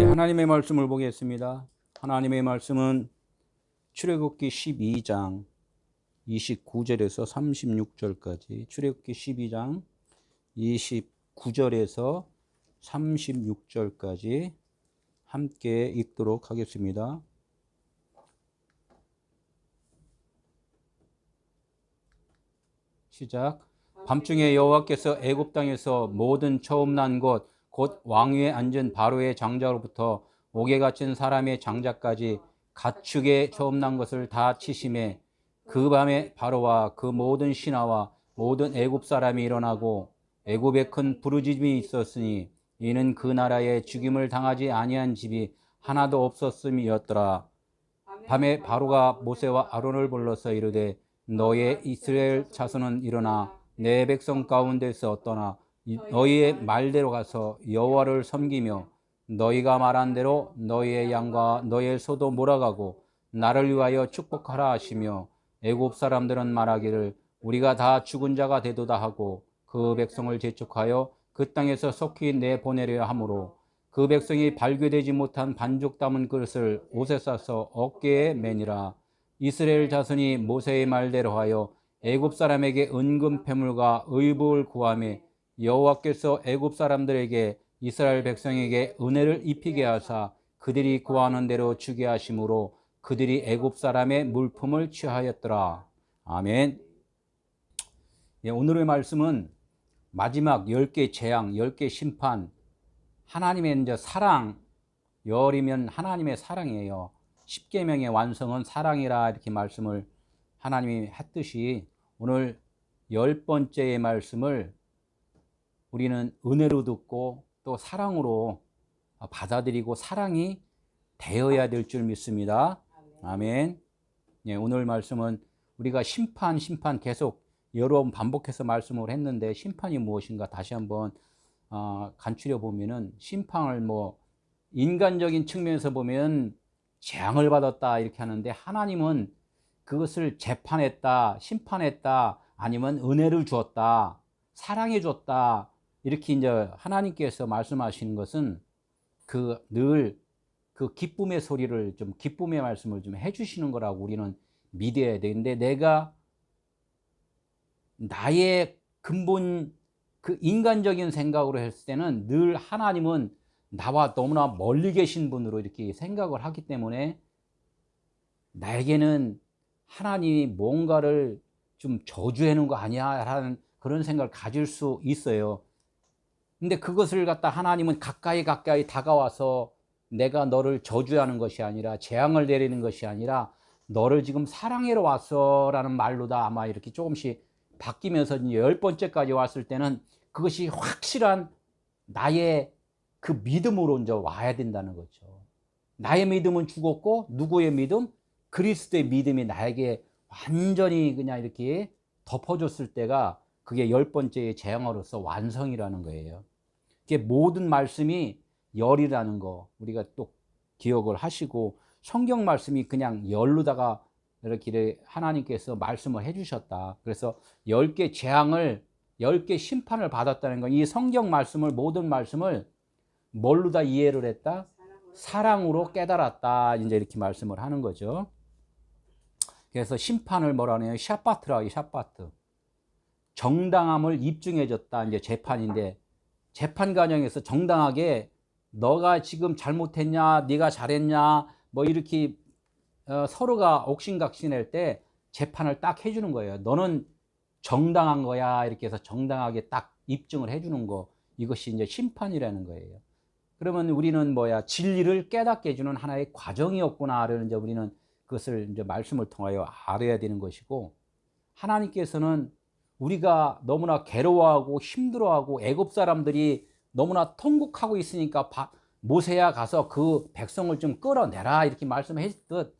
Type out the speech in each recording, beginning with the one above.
하나님의 말씀을 보겠습니다. 하나님의 말씀은 출애굽기 12장 29절에서 36절까지, 출애굽기 12장 29절에서 36절까지 함께 읽도록 하겠습니다. 시작. 밤중에 여호와께서 애굽 땅에서 모든 처음 난 것 곧 왕위에 앉은 바로의 장자로부터 옥에 갇힌 사람의 장자까지 가축의 처음 난 것을 다 치심에 그 밤에 바로와 그 모든 신하와 모든 애굽 사람이 일어나고 애굽에 큰 부르짖음이 있었으니 이는 그 나라에 죽임을 당하지 아니한 집이 하나도 없었음이었더라. 밤에 바로가 모세와 아론을 불러서 이르되 너의 이스라엘 자손은 일어나 내 백성 가운데서 떠나 너희의 말대로 가서 여호와를 섬기며 너희가 말한 대로 너희의 양과 너희의 소도 몰아가고 나를 위하여 축복하라 하시며 애굽 사람들은 말하기를 우리가 다 죽은 자가 되도다 하고 그 백성을 재촉하여 그 땅에서 속히 내보내려 하므로 그 백성이 발교되지 못한 반죽 담은 그릇을 옷에 싸서 어깨에 매니라. 이스라엘 자손이 모세의 말대로 하여 애굽 사람에게 은금 패물과 의복을 구하며 여호와께서 애굽 사람들에게 이스라엘 백성에게 은혜를 입히게 하사 그들이 구하는 대로 주게 하심으로 그들이 애굽 사람의 물품을 취하였더라. 아멘. 오늘의 말씀은 마지막 10개 재앙, 10개 심판, 하나님의 이제 사랑, 열이면 하나님의 사랑이에요. 십계명의 완성은 사랑이라 이렇게 말씀을 하나님이 했듯이 오늘 10번째의 말씀을 우리는 은혜로 듣고 또 사랑으로 받아들이고 사랑이 되어야 될 줄 믿습니다. 아멘. 오늘 말씀은 우리가 심판 계속 여러 번 반복해서 말씀을 했는데 심판이 무엇인가 다시 한번 간추려 보면은 심판을 인간적인 측면에서 보면 재앙을 받았다 이렇게 하는데 하나님은 그것을 재판했다, 심판했다, 아니면 은혜를 주었다, 사랑해 줬다 이렇게 이제 하나님께서 말씀하시는 것은 늘 그 기쁨의 소리를 좀 기쁨의 말씀을 좀 해주시는 거라고 우리는 믿어야 되는데 내가 나의 근본 그 인간적인 생각으로 했을 때는 늘 하나님은 나와 너무나 멀리 계신 분으로 이렇게 생각을 하기 때문에 나에게는 하나님이 뭔가를 좀 저주해 놓은 거 아니야 라는 그런 생각을 가질 수 있어요. 근데 그것을 갖다 하나님은 가까이 다가와서 내가 너를 저주하는 것이 아니라 재앙을 내리는 것이 아니라 너를 지금 사랑하러 왔어 라는 말로다 아마 이렇게 조금씩 바뀌면서 이제 10번째까지 왔을 때는 그것이 확실한 나의 그 믿음으로 이제 와야 된다는 거죠. 나의 믿음은 죽었고 누구의 믿음? 그리스도의 믿음이 나에게 완전히 그냥 이렇게 덮어줬을 때가 그게 10번째의 재앙으로서 완성이라는 거예요. 그게 모든 말씀이 열이라는 거 우리가 또 기억을 하시고 성경 말씀이 그냥 열로다가 이렇게 하나님께서 말씀을 해주셨다. 그래서 10개 재앙을 10개 심판을 받았다는 건 이 성경 말씀을 모든 말씀을 뭘로 다 이해를 했다? 사랑으로 깨달았다. 이제 이렇게 말씀을 하는 거죠. 그래서 심판을 뭐라 하냐면 샤파트라고 샤파트. 정당함을 입증해줬다. 이제 재판인데 재판 과정에서 정당하게 너가 지금 잘못했냐, 네가 잘했냐, 이렇게 서로가 옥신각신할 때 재판을 딱 해주는 거예요. 너는 정당한 거야. 이렇게 해서 정당하게 딱 입증을 해주는 거. 이것이 이제 심판이라는 거예요. 그러면 우리는 진리를 깨닫게 해주는 하나의 과정이었구나를 이제 우리는 그것을 이제 말씀을 통하여 알아야 되는 것이고 하나님께서는 우리가 너무나 괴로워하고 힘들어하고 애굽 사람들이 너무나 통곡하고 있으니까 모세야 가서 그 백성을 좀 끌어내라 이렇게 말씀했듯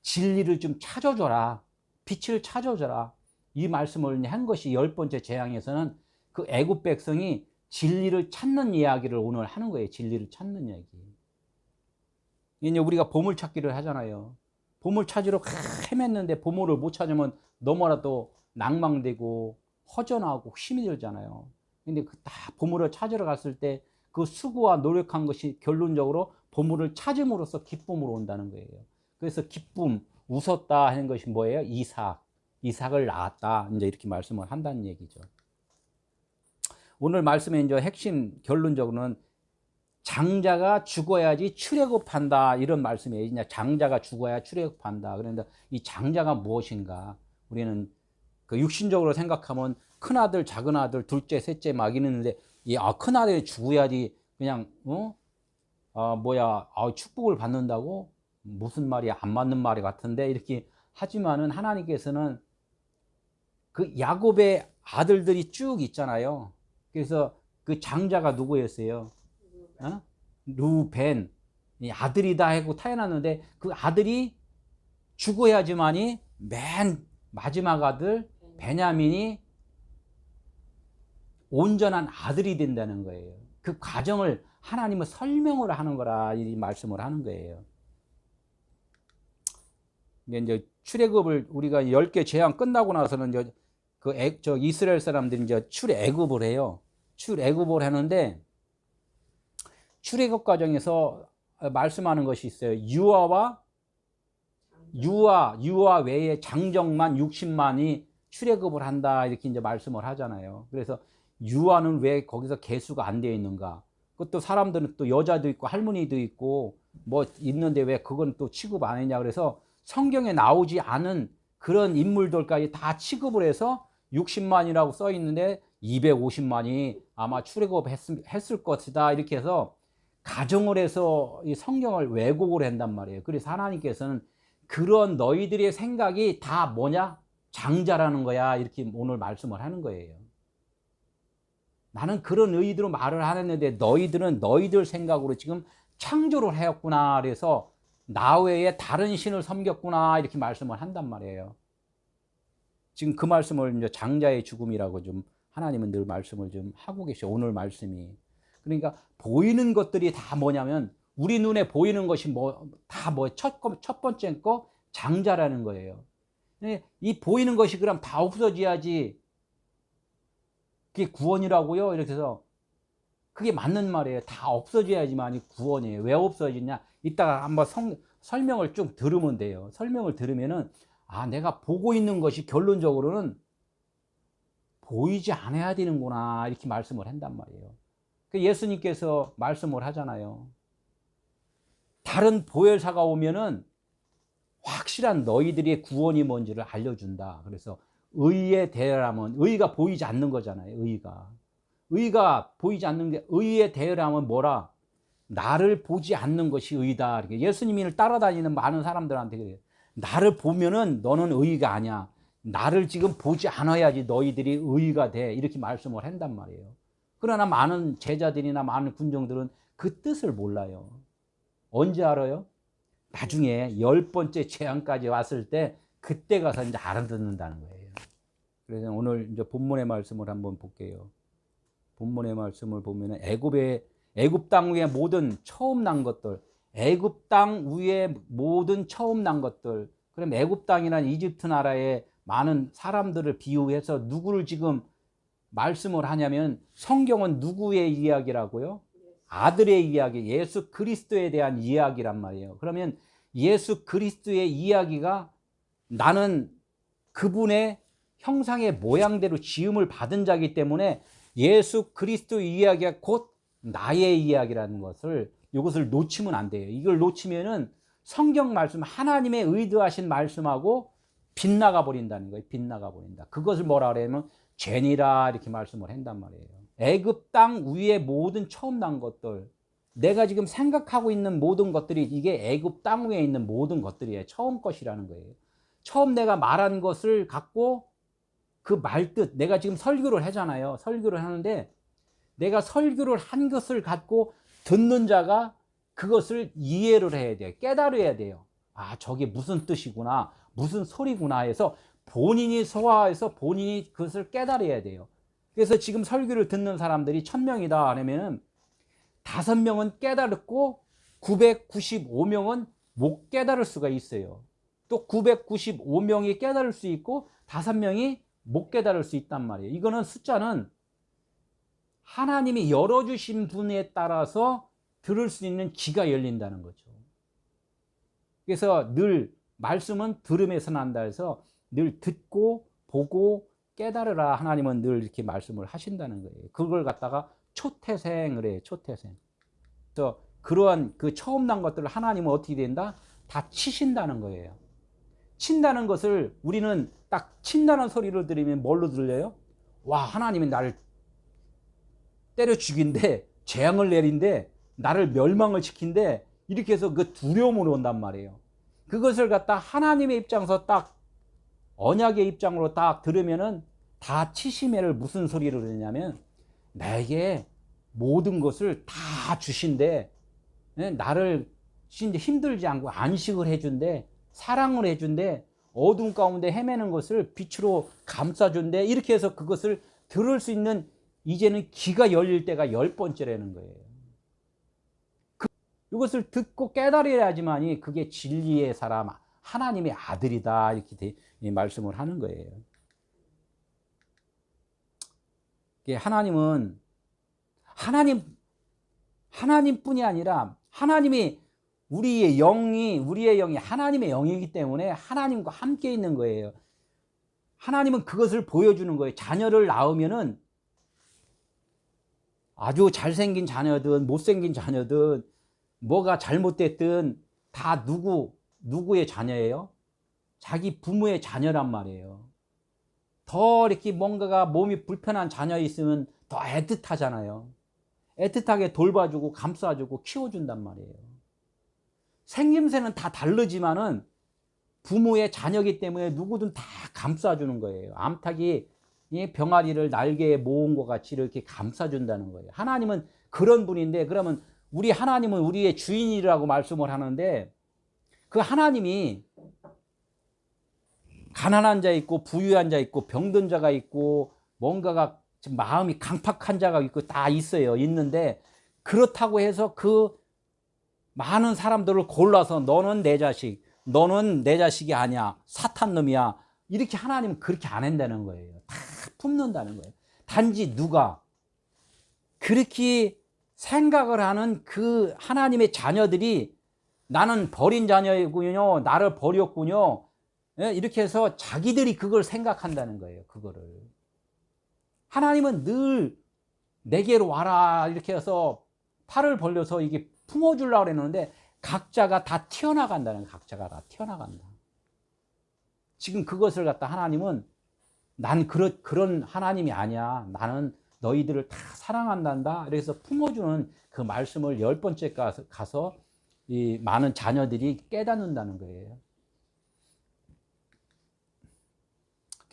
진리를 좀 찾아줘라. 빛을 찾아줘라. 이 말씀을 한 것이 10번째 재앙에서는 그 애굽 백성이 진리를 찾는 이야기를 오늘 하는 거예요. 진리를 찾는 이야기. 이제 우리가 보물찾기를 하잖아요. 보물 찾으러 헤맸는데 보물을 못 찾으면 너무나도 낭망되고 허전하고 힘이 들잖아요. 근데 그 다 보물을 찾으러 갔을 때 그 수고와 노력한 것이 결론적으로 보물을 찾음으로써 기쁨으로 온다는 거예요. 그래서 기쁨, 웃었다 하는 것이 뭐예요? 이삭을 낳았다. 이제 이렇게 말씀을 한다는 얘기죠. 오늘 말씀의 이제 핵심 결론적으로는 장자가 죽어야지 출애굽한다 이런 말씀이에요. 그냥 장자가 죽어야 출애굽한다. 그런데 이 장자가 무엇인가? 우리는 그 육신적으로 생각하면 큰 아들, 작은 아들, 둘째, 셋째 막 이러는데 큰 아들이 죽어야지 그냥 축복을 받는다고 무슨 말이 안 맞는 말이 같은데 이렇게 하지만은 하나님께서는 그 야곱의 아들들이 쭉 있잖아요. 그래서 그 장자가 누구였어요? 루벤 아들이다 하고 태어났는데 그 아들이 죽어야지만이 맨 마지막 아들 베냐민이 온전한 아들이 된다는 거예요. 그 과정을 하나님은 설명을 하는 거라 이 말씀을 하는 거예요. 이제 출애굽을 우리가 10개 재앙 끝나고 나서는 이제 이스라엘 사람들이 이제 출애굽을 해요. 출애굽을 하는데 출애굽 과정에서 말씀하는 것이 있어요. 유아 외에 장정만 60만이 출애굽을 한다 이렇게 이제 말씀을 하잖아요. 그래서 유아는 왜 거기서 계수가 안 되어 있는가? 그것도 사람들은 또 여자도 있고 할머니도 있고 뭐 있는데 왜 그건 또 취급 안 했냐? 그래서 성경에 나오지 않은 그런 인물들까지 다 취급을 해서 60만이라고 써 있는데 250만이 아마 출애굽했을 것이다 이렇게 해서 가정을 해서 이 성경을 왜곡을 한단 말이에요. 그래서 하나님께서는 그런 너희들의 생각이 다 뭐냐? 장자라는 거야 이렇게 오늘 말씀을 하는 거예요. 나는 그런 의도로 말을 하는데 너희들은 너희들 생각으로 지금 창조를 하였구나. 그래서 나 외에 다른 신을 섬겼구나 이렇게 말씀을 한단 말이에요. 지금 그 말씀을 이제 장자의 죽음이라고 좀 하나님은 늘 말씀을 좀 하고 계셔. 오늘 말씀이. 그러니까 보이는 것들이 다 뭐냐면 우리 눈에 보이는 것이 첫 번째 거 장자라는 거예요. 이 보이는 것이 그럼 다 없어져야지 그게 구원이라고요? 이렇게 해서 그게 맞는 말이에요. 다 없어져야지만이 구원이에요. 왜 없어지냐? 이따가 한번 설명을 쭉 들으면 돼요. 설명을 들으면은 내가 보고 있는 것이 결론적으로는 보이지 않아야 되는구나 이렇게 말씀을 한단 말이에요. 예수님께서 말씀을 하잖아요. 다른 보혈사가 오면은 확실한 너희들의 구원이 뭔지를 알려준다. 그래서 의에 대하면 의가 보이지 않는 거잖아요. 의가 보이지 않는 게 의에 대하면 뭐라? 나를 보지 않는 것이 의다. 이렇게 예수님을 따라다니는 많은 사람들한테 그래요. 나를 보면은 너는 의가 아니야. 나를 지금 보지 않아야지 너희들이 의가 돼. 이렇게 말씀을 한단 말이에요. 그러나 많은 제자들이나 많은 군종들은 그 뜻을 몰라요. 언제 알아요? 나중에 10번째 재앙까지 왔을 때 그때 가서 이제 알아듣는다는 거예요. 그래서 오늘 이제 본문의 말씀을 한번 볼게요. 본문의 말씀을 보면은 애굽 땅 위에 모든 처음 난 것들, 애굽 땅 위에 모든 처음 난 것들. 그럼 애굽 땅이란 이집트 나라의 많은 사람들을 비유해서 누구를 지금 말씀을 하냐면 성경은 누구의 이야기라고요? 아들의 이야기, 예수 그리스도에 대한 이야기란 말이에요. 그러면 예수 그리스도의 이야기가 나는 그분의 형상의 모양대로 지음을 받은 자이기 때문에 예수 그리스도의 이야기가 곧 나의 이야기라는 것을 이것을 놓치면 안 돼요. 이걸 놓치면은 성경 말씀 하나님의 의도하신 말씀하고 빗나가 버린다는 거예요. 빗나가 버린다. 그것을 뭐라 그러냐면 죄니라 이렇게 말씀을 한단 말이에요. 애굽 땅 위에 모든 처음 난 것들, 내가 지금 생각하고 있는 모든 것들이 이게 애굽 땅 위에 있는 모든 것들이에요. 처음 것이라는 거예요. 처음 내가 말한 것을 갖고 그 말뜻, 내가 지금 설교를 하잖아요. 설교를 하는데 내가 설교를 한 것을 갖고 듣는 자가 그것을 이해를 해야 돼요. 깨달아야 돼요. 저게 무슨 뜻이구나, 무슨 소리구나 해서 본인이 소화해서 본인이 그것을 깨달아야 돼요. 그래서 지금 설교를 듣는 사람들이 1000명이다 하면은 5명은 깨달았고 995명은 못 깨달을 수가 있어요. 또 995명이 깨달을 수 있고 5명이 못 깨달을 수 있단 말이에요. 이거는 숫자는 하나님이 열어주신 분에 따라서 들을 수 있는 귀가 열린다는 거죠. 그래서 늘 말씀은 들음에서 난다 해서 늘 듣고 보고 깨달으라 하나님은 늘 이렇게 말씀을 하신다는 거예요. 그걸 갖다가 초태생을 해요. 초태생. 그래서 그러한 그 처음 난 것들을 하나님은 어떻게 된다? 다 치신다는 거예요. 친다는 것을 우리는 딱 친다는 소리를 들으면 뭘로 들려요? 와, 하나님이 나를 때려 죽인데, 재앙을 내린데, 나를 멸망을 시킨데, 이렇게 해서 그 두려움으로 온단 말이에요. 그것을 갖다 하나님의 입장에서 딱 언약의 입장으로 딱 들으면은 다 치시매를 무슨 소리를 듣냐면 나에게 모든 것을 다 주신대, 나를 힘들지 않고 안식을 해준대, 사랑을 해준대, 어둠 가운데 헤매는 것을 빛으로 감싸준대, 이렇게 해서 그것을 들을 수 있는 이제는 귀가 열릴 때가 10번째라는 거예요. 이것을 듣고 깨달아야지만이 그게 진리의 사람, 하나님의 아들이다, 이렇게 말씀을 하는 거예요. 하나님은 하나님뿐이 아니라 하나님이 우리의 영이 하나님의 영이기 때문에 하나님과 함께 있는 거예요. 하나님은 그것을 보여주는 거예요. 자녀를 낳으면은 아주 잘생긴 자녀든 못생긴 자녀든 뭐가 잘못됐든 다 누구의 자녀예요? 자기 부모의 자녀란 말이에요. 더 이렇게 뭔가가 몸이 불편한 자녀 있으면 더 애틋하잖아요. 애틋하게 돌봐주고 감싸주고 키워준단 말이에요. 생김새는 다 다르지만은 부모의 자녀이기 때문에 누구든 다 감싸주는 거예요. 암탉이 병아리를 날개에 모은 것 같이 이렇게 감싸준다는 거예요. 하나님은 그런 분인데, 그러면 우리 하나님은 우리의 주인이라고 말씀을 하는데, 그 하나님이 가난한 자 있고 부유한 자 있고 병든 자가 있고 뭔가가 마음이 강팍한 자가 있고 다 있어요. 있는데 그렇다고 해서 그 많은 사람들을 골라서 너는 내 자식이 아니야, 사탄 놈이야, 이렇게 하나님은 그렇게 안 한다는 거예요. 다 품는다는 거예요. 단지 누가 그렇게 생각을 하는 그 하나님의 자녀들이 나는 버린 자녀이군요, 나를 버렸군요, 이렇게 해서 자기들이 그걸 생각한다는 거예요. 그거를 하나님은 늘 내게로 와라 이렇게 해서 팔을 벌려서 이게 품어주려고 그랬는데 각자가 다 튀어나간다는 거예요. 각자가 다 튀어나간다. 지금 그것을 갖다 하나님은 난 그런 하나님이 아니야, 나는 너희들을 다 사랑한단다, 그래서 품어주는 그 말씀을 10번째 가서 이 많은 자녀들이 깨닫는다는 거예요.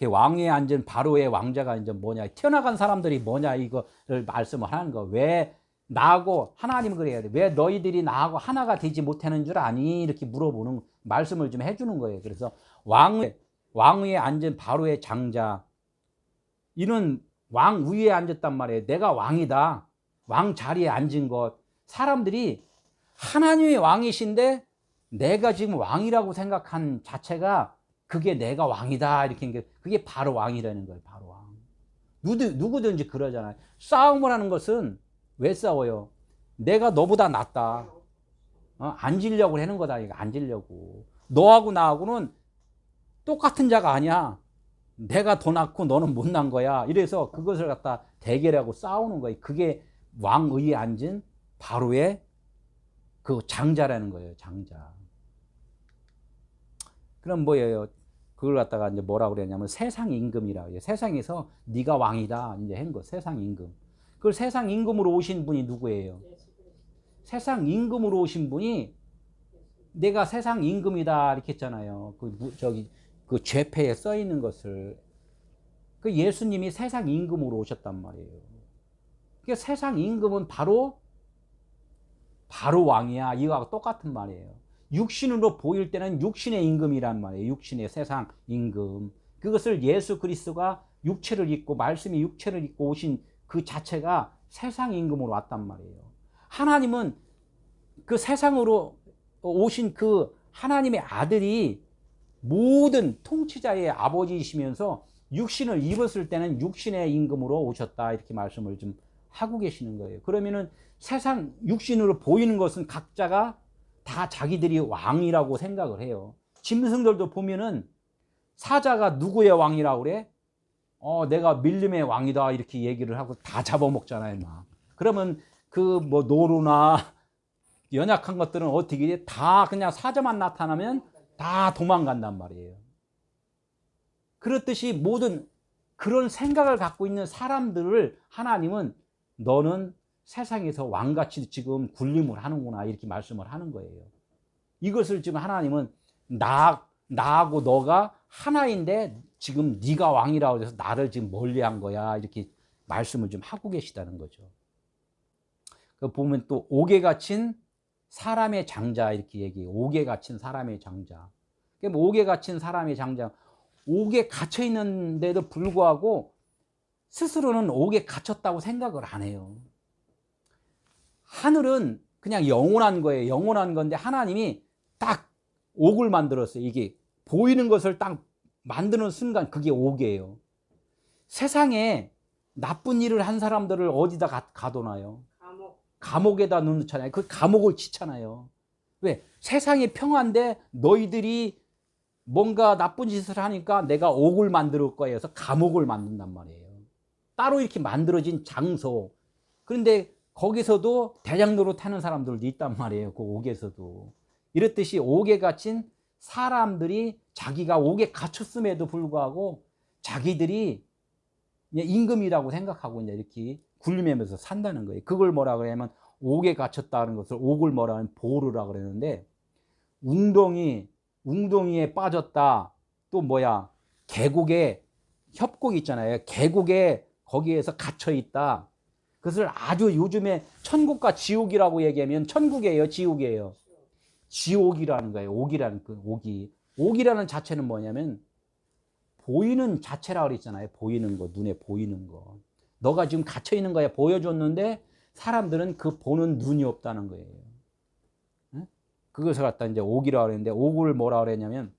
왕위에 앉은 바로의 왕자가 이제 뭐냐, 튀어나간 사람들이 뭐냐, 이거를 말씀을 하는 거. 왜 나하고, 하나님은 그래야 돼, 왜 너희들이 나하고 하나가 되지 못하는 줄 아니, 이렇게 물어보는 말씀을 좀 해주는 거예요. 그래서 왕위에 앉은 바로의 장자, 이는 왕 위에 앉았단 말이에요. 내가 왕이다, 왕 자리에 앉은 것. 사람들이 하나님이 왕이신데 내가 지금 왕이라고 생각한 자체가 그게 내가 왕이다, 이렇게. 그게 바로 왕이라는 거예요. 바로 왕. 누구든지 그러잖아요. 싸움을 하는 것은 왜 싸워요? 내가 너보다 낫다, 앉으려고 하는 거다. 이거 앉으려고. 너하고 나하고는 똑같은 자가 아니야, 내가 더 낫고 너는 못 난 거야. 이래서 그것을 갖다 대결하고 싸우는 거예요. 그게 왕위에 앉은 바로의 그 장자라는 거예요. 장자. 그럼 뭐예요? 그걸 갖다가 이제 뭐라고 그랬냐면 세상 임금이라고 해요. 세상에서 네가 왕이다 이제 한 거, 세상 임금. 그걸 세상 임금으로 오신 분이 누구예요? 세상 임금으로 오신 분이 내가 세상 임금이다 이렇게 했잖아요. 그 죄패에 써 있는 것을. 그 예수님이 세상 임금으로 오셨단 말이에요. 그 세상 임금은 바로 왕이야, 이거하고 똑같은 말이에요. 육신으로 보일 때는 육신의 임금이란 말이에요. 육신의 세상 임금. 그것을 예수 그리스도가 육체를 입고, 말씀이 육체를 입고 오신 그 자체가 세상 임금으로 왔단 말이에요. 하나님은 그 세상으로 오신 그 하나님의 아들이 모든 통치자의 아버지이시면서 육신을 입었을 때는 육신의 임금으로 오셨다, 이렇게 말씀을 좀 하고 계시는 거예요. 그러면은 세상 육신으로 보이는 것은 각자가 다 자기들이 왕이라고 생각을 해요. 짐승들도 보면은 사자가 누구의 왕이라고 그래? 내가 밀림의 왕이다 이렇게 얘기를 하고 다 잡아먹잖아요. 막. 그러면 그 뭐 노루나 연약한 것들은 어떻게 돼? 다 그냥 사자만 나타나면 다 도망간단 말이에요. 그렇듯이 모든 그런 생각을 갖고 있는 사람들을 하나님은 너는 세상에서 왕같이 지금 군림을 하는구나 이렇게 말씀을 하는 거예요. 이것을 지금 하나님은 나하고 너가 하나인데 지금 네가 왕이라고 해서 나를 지금 멀리한 거야 이렇게 말씀을 좀 하고 계시다는 거죠. 그 보면 또 옥에 갇힌 사람의 장자 이렇게 얘기해요. 옥에 갇힌 사람의 장자. 옥에 갇힌 사람의 장자. 옥에 갇혀 있는데도 불구하고 스스로는 옥에 갇혔다고 생각을 안 해요. 하늘은 그냥 영원한 거예요. 영원한 건데 하나님이 딱 옥을 만들었어요. 이게 보이는 것을 딱 만드는 순간 그게 옥이에요. 세상에 나쁜 일을 한 사람들을 어디다 가둬놔요? 감옥에다 넣잖아요. 그 감옥을 치잖아요. 왜? 세상이 평화인데 너희들이 뭔가 나쁜 짓을 하니까 내가 옥을 만들 거예요. 그래서 감옥을 만든단 말이에요. 따로 이렇게 만들어진 장소. 그런데 거기서도 대장로로 타는 사람들도 있단 말이에요. 그 옥에서도. 이렇듯이 옥에 갇힌 사람들이 자기가 옥에 갇혔음에도 불구하고 자기들이 임금이라고 생각하고 이제 이렇게 굴림하면서 산다는 거예요. 그걸 뭐라 그러냐면 옥에 갇혔다는 것을 옥을 뭐라 하면 보르라 그러는데 웅덩이에 빠졌다. 또 뭐야? 계곡에 협곡 있잖아요. 계곡에 거기에서 갇혀 있다. 그것을 아주 요즘에 천국과 지옥이라고 얘기하면 천국이에요, 지옥이에요. 지옥이라는 거예요. 옥이라는 그 옥이. 옥이라는 자체는 뭐냐면 보이는 자체라 그랬잖아요. 보이는 거, 눈에 보이는 거. 너가 지금 갇혀 있는 거야 보여줬는데 사람들은 그 보는 눈이 없다는 거예요. 응? 그것을 갖다 이제 옥이라고 그랬는데 옥을 뭐라 그랬냐면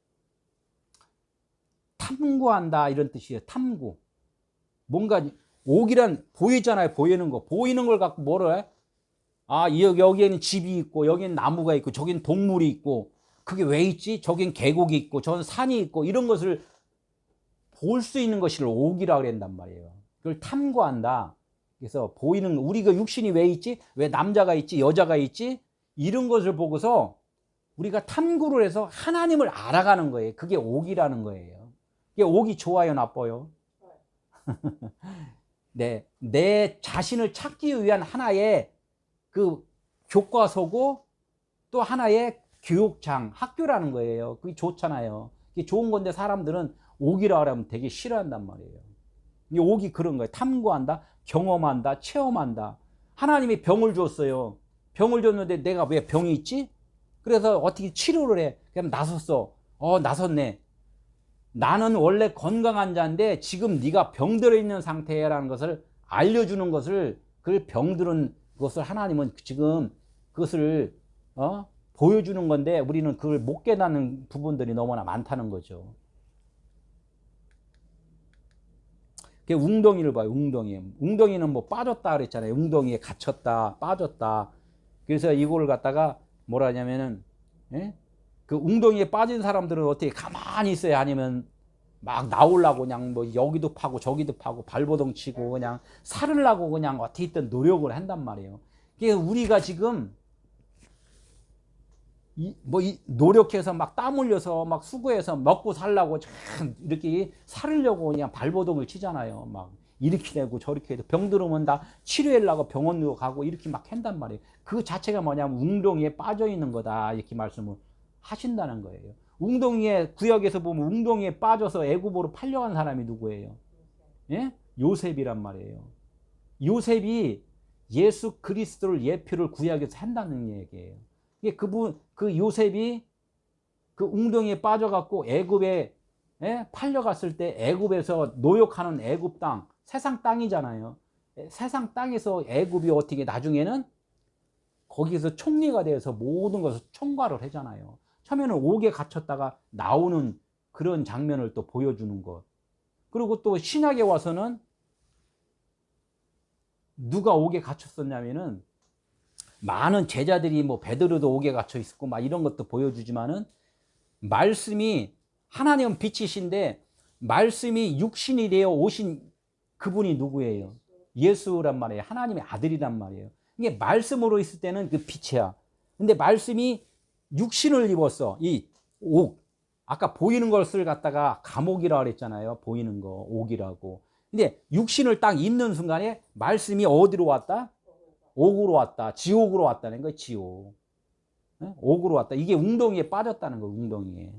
탐구한다 이런 뜻이에요. 탐구. 뭔가 옥이란 보이잖아요. 보이는 거. 보이는 걸 갖고 뭐라 해? 여기에는 집이 있고 여기는 나무가 있고 저긴 동물이 있고 그게 왜 있지? 저긴 계곡이 있고 저건 산이 있고 이런 것을 볼 수 있는 것을 옥이라고 그런단 말이에요. 그걸 탐구한다. 그래서 보이는 우리가 육신이 왜 있지? 왜 남자가 있지? 여자가 있지? 이런 것을 보고서 우리가 탐구를 해서 하나님을 알아가는 거예요. 그게 옥이라는 거예요. 이게 옥이 좋아요, 나빠요? 네, 내 자신을 찾기 위한 하나의 그 교과서고 또 하나의 교육장, 학교라는 거예요. 그게 좋잖아요. 그게 좋은 건데 사람들은 옥이라 하면 되게 싫어한단 말이에요. 이 옥이 그런 거예요. 탐구한다, 경험한다, 체험한다. 하나님이 병을 줬어요. 병을 줬는데 내가 왜 병이 있지? 그래서 어떻게 치료를 해? 그럼 나섰어. 나섰네. 나는 원래 건강한 자인데 지금 네가 병들어 있는 상태라는 것을 알려주는 것을 그 병들은 것을 하나님은 지금 그것을 보여주는 건데 우리는 그걸 못 깨닫는 부분들이 너무나 많다는 거죠. 웅덩이를 봐요. 웅덩이는 뭐 빠졌다 그랬잖아요. 웅덩이에 갇혔다, 빠졌다. 그래서 이거를 갖다가 뭐라 하냐면은 그 웅덩이에 빠진 사람들은 어떻게 가만히 있어야 아니면 막 나오려고 그냥 뭐 여기도 파고 저기도 파고 발버둥 치고 그냥 살으려고 그냥 어떻게 있든 노력을 한단 말이에요. 그러니까 우리가 지금 노력해서 막 땀 흘려서 막 수고해서 먹고 살려고 참 이렇게 살으려고 그냥 발버둥을 치잖아요. 막 이렇게 되고 저렇게 해도 병 들으면 다 치료하려고 병원으로 가고 이렇게 막 한단 말이에요. 그 자체가 뭐냐면 웅덩이에 빠져 있는 거다 이렇게 말씀을 하신다는 거예요. 웅덩이에 구약에서 보면 웅덩이에 빠져서 애굽으로 팔려간 사람이 누구예요? 예? 요셉이란 말이에요. 요셉이 예수 그리스도를 예표를 구약에서 한다는 얘기예요. 그 요셉이 그 웅덩이에 빠져갖고 애굽에 팔려갔을 때 애굽에서 노역하는 애굽 땅, 세상 땅이잖아요. 세상 땅에서 애굽이 어떻게 나중에는 거기서 총리가 되어서 모든 것을 총괄을 하잖아요. 처음에는 옥에 갇혔다가 나오는 그런 장면을 또 보여주는 것. 그리고 또 신약에 와서는 누가 옥에 갇혔었냐면은 많은 제자들이 뭐 베드로도 옥에 갇혀 있었고 막 이런 것도 보여주지만은 말씀이 하나님은 빛이신데 말씀이 육신이 되어 오신 그분이 누구예요? 예수란 말이에요. 하나님의 아들이란 말이에요. 이게 말씀으로 있을 때는 그 빛이야. 근데 말씀이 육신을 입었어. 이 옥. 아까 보이는 것을 갖다가 감옥이라고 그랬잖아요. 보이는 거 옥이라고. 근데 육신을 딱 입는 순간에 말씀이 어디로 왔다? 옥으로 왔다. 지옥으로 왔다는 거예요. 지옥. 옥으로 왔다. 이게 웅덩이에 빠졌다는 거예요. 웅덩이에.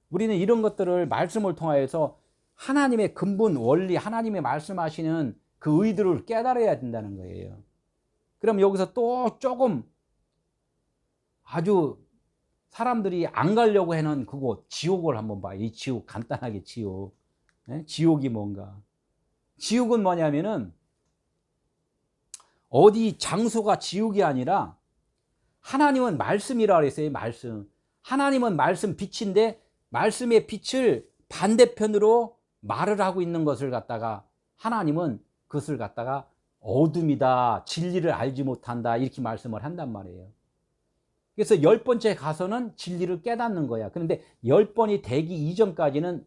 우리는 이런 것들을 말씀을 통하여서 하나님의 근본 원리, 하나님의 말씀하시는 그 의도를 깨달아야 된다는 거예요. 그럼 여기서 또 조금 아주 사람들이 안 가려고 하는 그곳, 지옥을 한번 봐. 이 지옥, 간단하게 지옥. 지옥이 뭔가? 지옥은 뭐냐면은 어디 장소가 지옥이 아니라 하나님은 말씀이라 그랬어요. 말씀. 하나님은 말씀 빛인데 말씀의 빛을 반대편으로 말을 하고 있는 것을 갖다가 하나님은 그것을 갖다가 어둠이다, 진리를 알지 못한다 이렇게 말씀을 한단 말이에요. 그래서 10번째 가서는 진리를 깨닫는 거야. 그런데 10번이 되기 이전까지는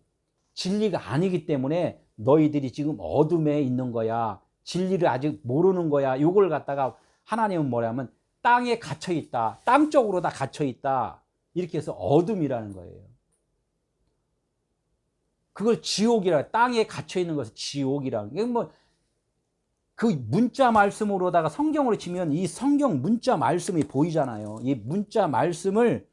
진리가 아니기 때문에 너희들이 지금 어둠에 있는 거야. 진리를 아직 모르는 거야. 이걸 갖다가 하나님은 뭐냐면 땅에 갇혀 있다. 땅 쪽으로 다 갇혀 있다. 이렇게 해서 어둠이라는 거예요. 그걸 지옥이라, 땅에 갇혀 있는 것을 지옥이라는 게 뭐 그 문자 말씀으로다가 성경으로 치면 이 성경 문자 말씀이 보이잖아요. 이 문자 말씀을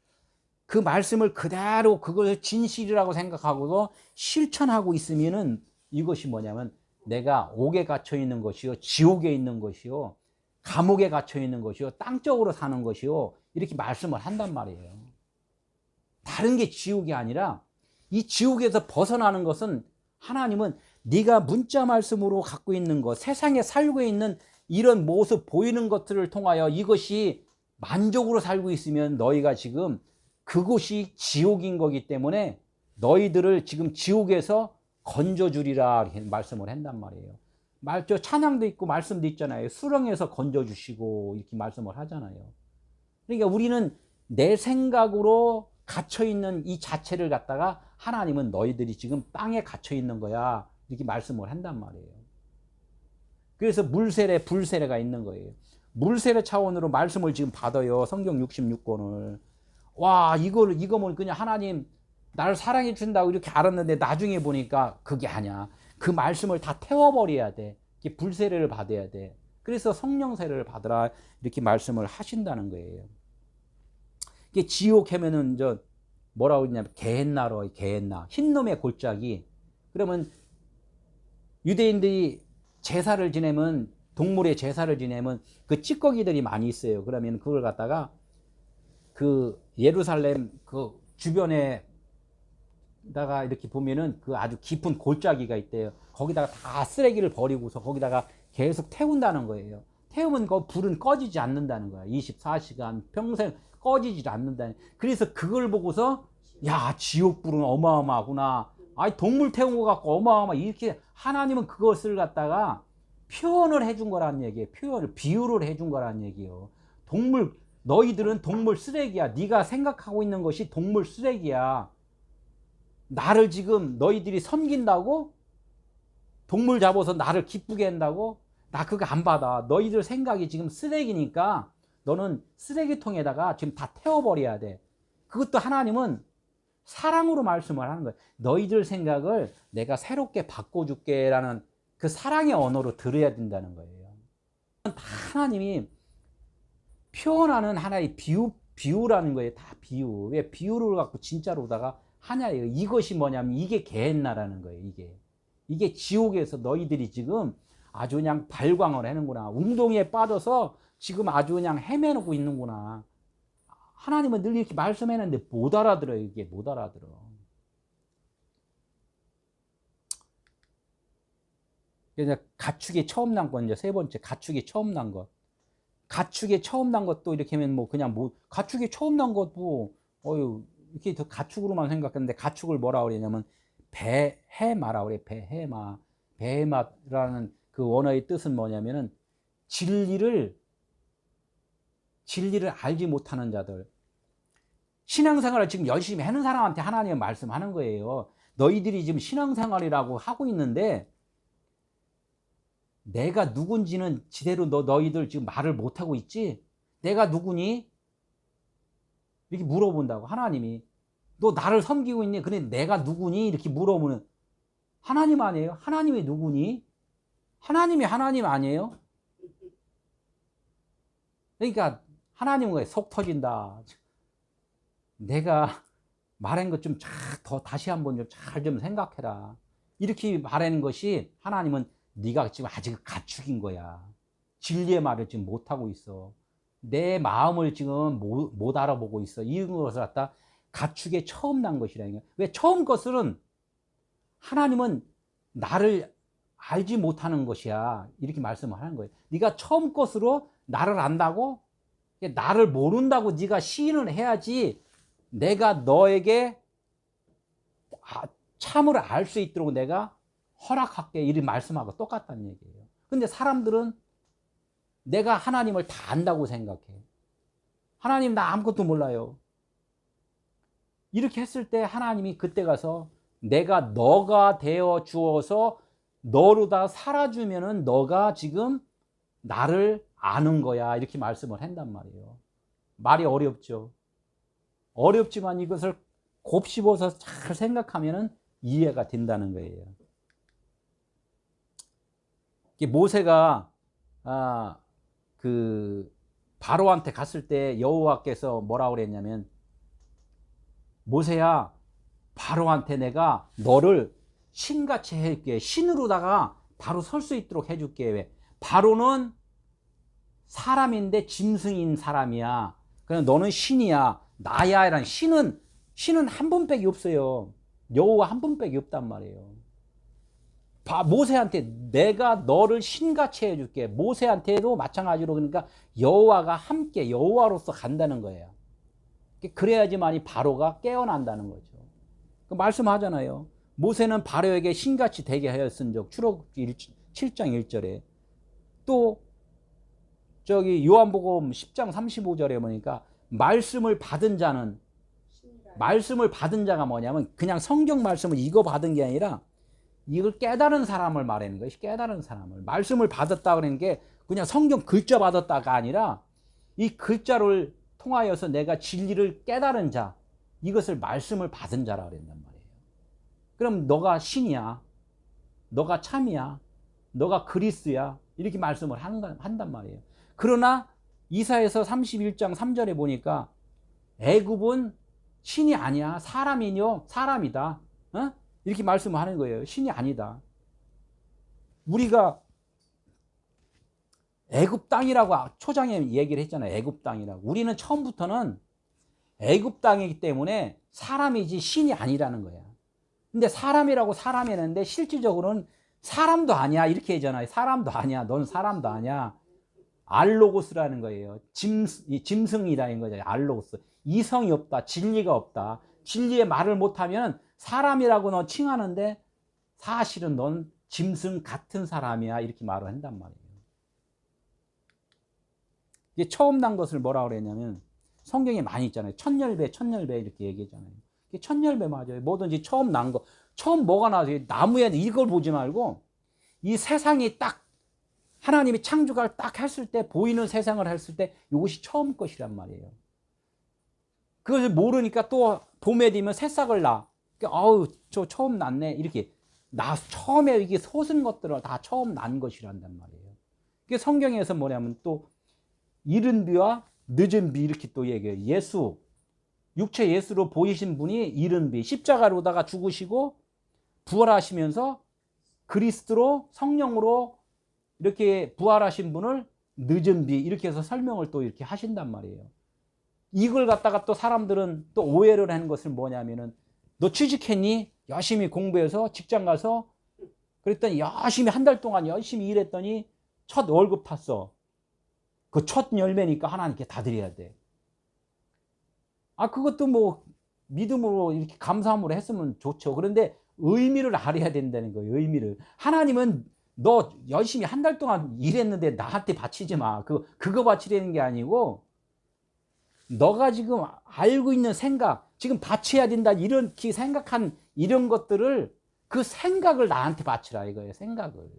그 말씀을 그대로 그걸 진실이라고 생각하고도 실천하고 있으면은 이것이 뭐냐면 내가 옥에 갇혀 있는 것이요, 지옥에 있는 것이요, 감옥에 갇혀 있는 것이요, 땅적으로 사는 것이요, 이렇게 말씀을 한단 말이에요. 다른 게 지옥이 아니라 이 지옥에서 벗어나는 것은 하나님은 네가 문자 말씀으로 갖고 있는 것, 세상에 살고 있는 이런 모습 보이는 것들을 통하여 이것이 만족으로 살고 있으면 너희가 지금 그곳이 지옥인 거기 때문에 너희들을 지금 지옥에서 건져주리라 이렇게 말씀을 한단 말이에요. 저 찬양도 있고 말씀도 있잖아요. 수렁에서 건져주시고 이렇게 말씀을 하잖아요. 그러니까 우리는 내 생각으로 갇혀있는 이 자체를 갖다가 하나님은 너희들이 지금 땅에 갇혀있는 거야 이렇게 말씀을 한단 말이에요. 그래서 물세례 불세례가 있는 거예요. 물세례 차원으로 말씀을 지금 받아요. 성경 66권을. 와, 이거면 그냥 하나님 나를 사랑해 준다고 이렇게 알았는데 나중에 보니까 그게 아니야. 그 말씀을 다 태워버려야 돼. 불세례를 받아야 돼. 그래서 성령 세례를 받으라 이렇게 말씀을 하신다는 거예요. 이게 지옥 하면은 뭐라고 했냐면 게헨나로, 게헨나, 흰놈의 골짜기. 그러면 유대인들이 제사를 지내면, 동물의 제사를 지내면 그 찌꺼기들이 많이 있어요. 그러면 그걸 갖다가 그 예루살렘 그 주변에다가 이렇게 보면은 그 아주 깊은 골짜기가 있대요. 거기다가 다 쓰레기를 버리고서 거기다가 계속 태운다는 거예요. 태우면 그 불은 꺼지지 않는다는 거야. 24시간 평생 꺼지지 않는다는. 그래서 그걸 보고서 야, 지옥불은 어마어마하구나. 아니, 동물 태운 거 갖고 어마어마 이렇게 하나님은 그것을 갖다가 표현을 해준 거란 얘기예요. 비유를 해준 거란 얘기예요. 너희들은 동물 쓰레기야. 네가 생각하고 있는 것이 동물 쓰레기야. 나를 지금 너희들이 섬긴다고? 동물 잡아서 나를 기쁘게 한다고? 나 그거 안 받아. 너희들 생각이 지금 쓰레기니까 너는 쓰레기통에다가 지금 다 태워버려야 돼. 그것도 하나님은 사랑으로 말씀을 하는 거예요. 너희들 생각을 내가 새롭게 바꿔줄게 라는 그 사랑의 언어로 들어야 된다는 거예요. 하나님이 표현하는 하나의 비유라는 거예요. 다 비유. 왜 비유를 갖고 진짜로다가 하냐예요. 이것이 뭐냐면 이게 게헨나라는 거예요. 이게 지옥에서 너희들이 지금 아주 그냥 발광을 하는구나. 웅덩이에 빠져서 지금 아주 그냥 헤매고 있는구나. 하나님은 늘 이렇게 말씀했는데 못 알아들어요. 이게 못 알아들어. 그래서 가축이 처음 난 건 이제 세 번째, 가축이 처음 난 것. 가축이 처음 난 것도 이렇게 하면 뭐 그냥 뭐 가축이 처음 난 것도 이렇게 더 가축으로만 생각했는데 가축을 뭐라 그러냐면 베헤마라 그래. 베헤마라는 그 원어의 뜻은 뭐냐면은 진리를 알지 못하는 자들. 신앙생활을 지금 열심히 하는 사람한테 하나님은 말씀하는 거예요. 너희들이 지금 신앙생활이라고 하고 있는데 내가 누군지는 제대로 너희들 지금 말을 못하고 있지? 내가 누구니? 이렇게 물어본다고 하나님이. 너 나를 섬기고 있니? 근데 내가 누구니? 이렇게 물어보면 하나님 아니에요? 하나님이 누구니? 하나님이 하나님 아니에요? 그러니까 하나님은 속 터진다. 내가 말한 것 좀 더 다시 한번 좀 잘 좀 생각해라. 이렇게 말하는 것이 하나님은 네가 지금 아직 가축인 거야. 진리의 말을 지금 못하고 있어. 내 마음을 지금 못 알아보고 있어. 이 것을 갖다 가축에 처음 난 것이라는 거야. 왜 처음 것은 하나님은 나를 알지 못하는 것이야. 이렇게 말씀을 하는 거예요. 네가 처음 것으로 나를 안다고? 나를 모른다고 네가 시인을 해야지 내가 너에게 참으로 알 수 있도록 내가 허락할게. 이렇게 말씀하고 똑같다는 얘기예요. 근데 사람들은 내가 하나님을 다 안다고 생각해. 하나님 나 아무것도 몰라요. 이렇게 했을 때 하나님이 그때 가서 내가 너가 되어 주어서 너로 다 살아주면은 너가 지금 나를 아는 거야. 이렇게 말씀을 한단 말이에요. 말이 어렵죠. 어렵지만 이것을 곱씹어서 잘 생각하면은 이해가 된다는 거예요. 모세가 그 바로한테 갔을 때 여호와께서 뭐라고 그랬냐면 모세야 바로한테 내가 너를 신같이 해줄게. 신으로다가 바로 설 수 있도록 해줄게. 왜? 바로는 사람인데 짐승인 사람이야. 그럼 너는 신이야. 나야. 이란 신은 한 분밖에 없어요. 여호와 한 분밖에 없단 말이에요. 모세한테 내가 너를 신같이 해줄게. 모세한테도 마찬가지로 그러니까 여호와가 함께 여호와로서 간다는 거예요. 그래야지만이 바로가 깨어난다는 거죠. 말씀하잖아요. 모세는 바로에게 신같이 되게 하였은즉 출애굽 7장 1절에 또 저기 요한복음 10장 35절에 보니까 말씀을 받은 자가 뭐냐면 그냥 성경 말씀을 이거 받은 게 아니라 이걸 깨달은 사람을 말하는 것이 깨달은 사람을 말씀을 받았다 그러는 게 그냥 성경 글자 받았다가 아니라 이 글자를 통하여서 내가 진리를 깨달은 자 이것을 말씀을 받은 자라 그랬단 말이에요. 그럼 너가 신이야. 너가 참이야. 너가 그리스야. 이렇게 말씀을 한단 말이에요. 그러나 이사야서 31장 3절에 보니까 애굽은 신이 아니야. 사람이뇨. 사람이다. 어? 이렇게 말씀을 하는 거예요. 신이 아니다. 우리가 애굽 땅이라고 초장에 얘기를 했잖아요. 애굽 땅이라고. 우리는 처음부터는 애굽 땅이기 때문에 사람이지 신이 아니라는 거야. 근데 사람이라고 사람이 했는데 실질적으로는 사람도 아니야. 이렇게 하잖아요. 사람도 아니야. 넌 사람도 아니야. 알로고스라는 거예요. 짐승이라는 거죠. 알로고스. 이성이 없다. 진리가 없다. 진리의 말을 못하면 사람이라고 너 칭하는데 사실은 넌 짐승 같은 사람이야. 이렇게 말을 한단 말이에요. 이게 처음 난 것을 뭐라고 그랬냐면 성경에 많이 있잖아요. 천열배 이렇게 얘기하잖아요. 이게 천열배 맞아요. 뭐든지 처음 난 거. 처음 뭐가 나와서 나무에 이걸 보지 말고 이 세상이 딱 하나님이 창조가 딱 했을 때 보이는 세상을 했을 때 이것이 처음 것이란 말이에요. 그것을 모르니까 또 봄에 되면 새싹을 낳아. 아우 저 처음 났네 이렇게 처음에 이게 솟은 것들을 다 처음 난 것이란단 말이에요. 그게 성경에서 뭐냐면 또 이른 비와 늦은 비 이렇게 또 얘기해요. 예수 육체 예수로 보이신 분이 이른 비 십자가로다가 죽으시고 부활하시면서 그리스도로 성령으로 이렇게 부활하신 분을 늦은 비 이렇게 해서 설명을 또 이렇게 하신단 말이에요. 이걸 갖다가 또 사람들은 또 오해를 하는 것은 뭐냐면은 너 취직했니? 열심히 공부해서 직장 가서 그랬더니 열심히 한 달 동안 열심히 일했더니 첫 월급 탔어. 그 첫 열매니까 하나님께 다 드려야 돼. 그것도 뭐 믿음으로 이렇게 감사함으로 했으면 좋죠. 그런데 의미를 알아야 된다는 거예요. 의미를. 하나님은 너 열심히 한 달 동안 일했는데 나한테 바치지 마. 그거 바치려는 게 아니고 너가 지금 알고 있는 생각, 지금 바쳐야 된다 이렇게 생각한 이런 것들을 그 생각을 나한테 바치라 이거예요. 생각을.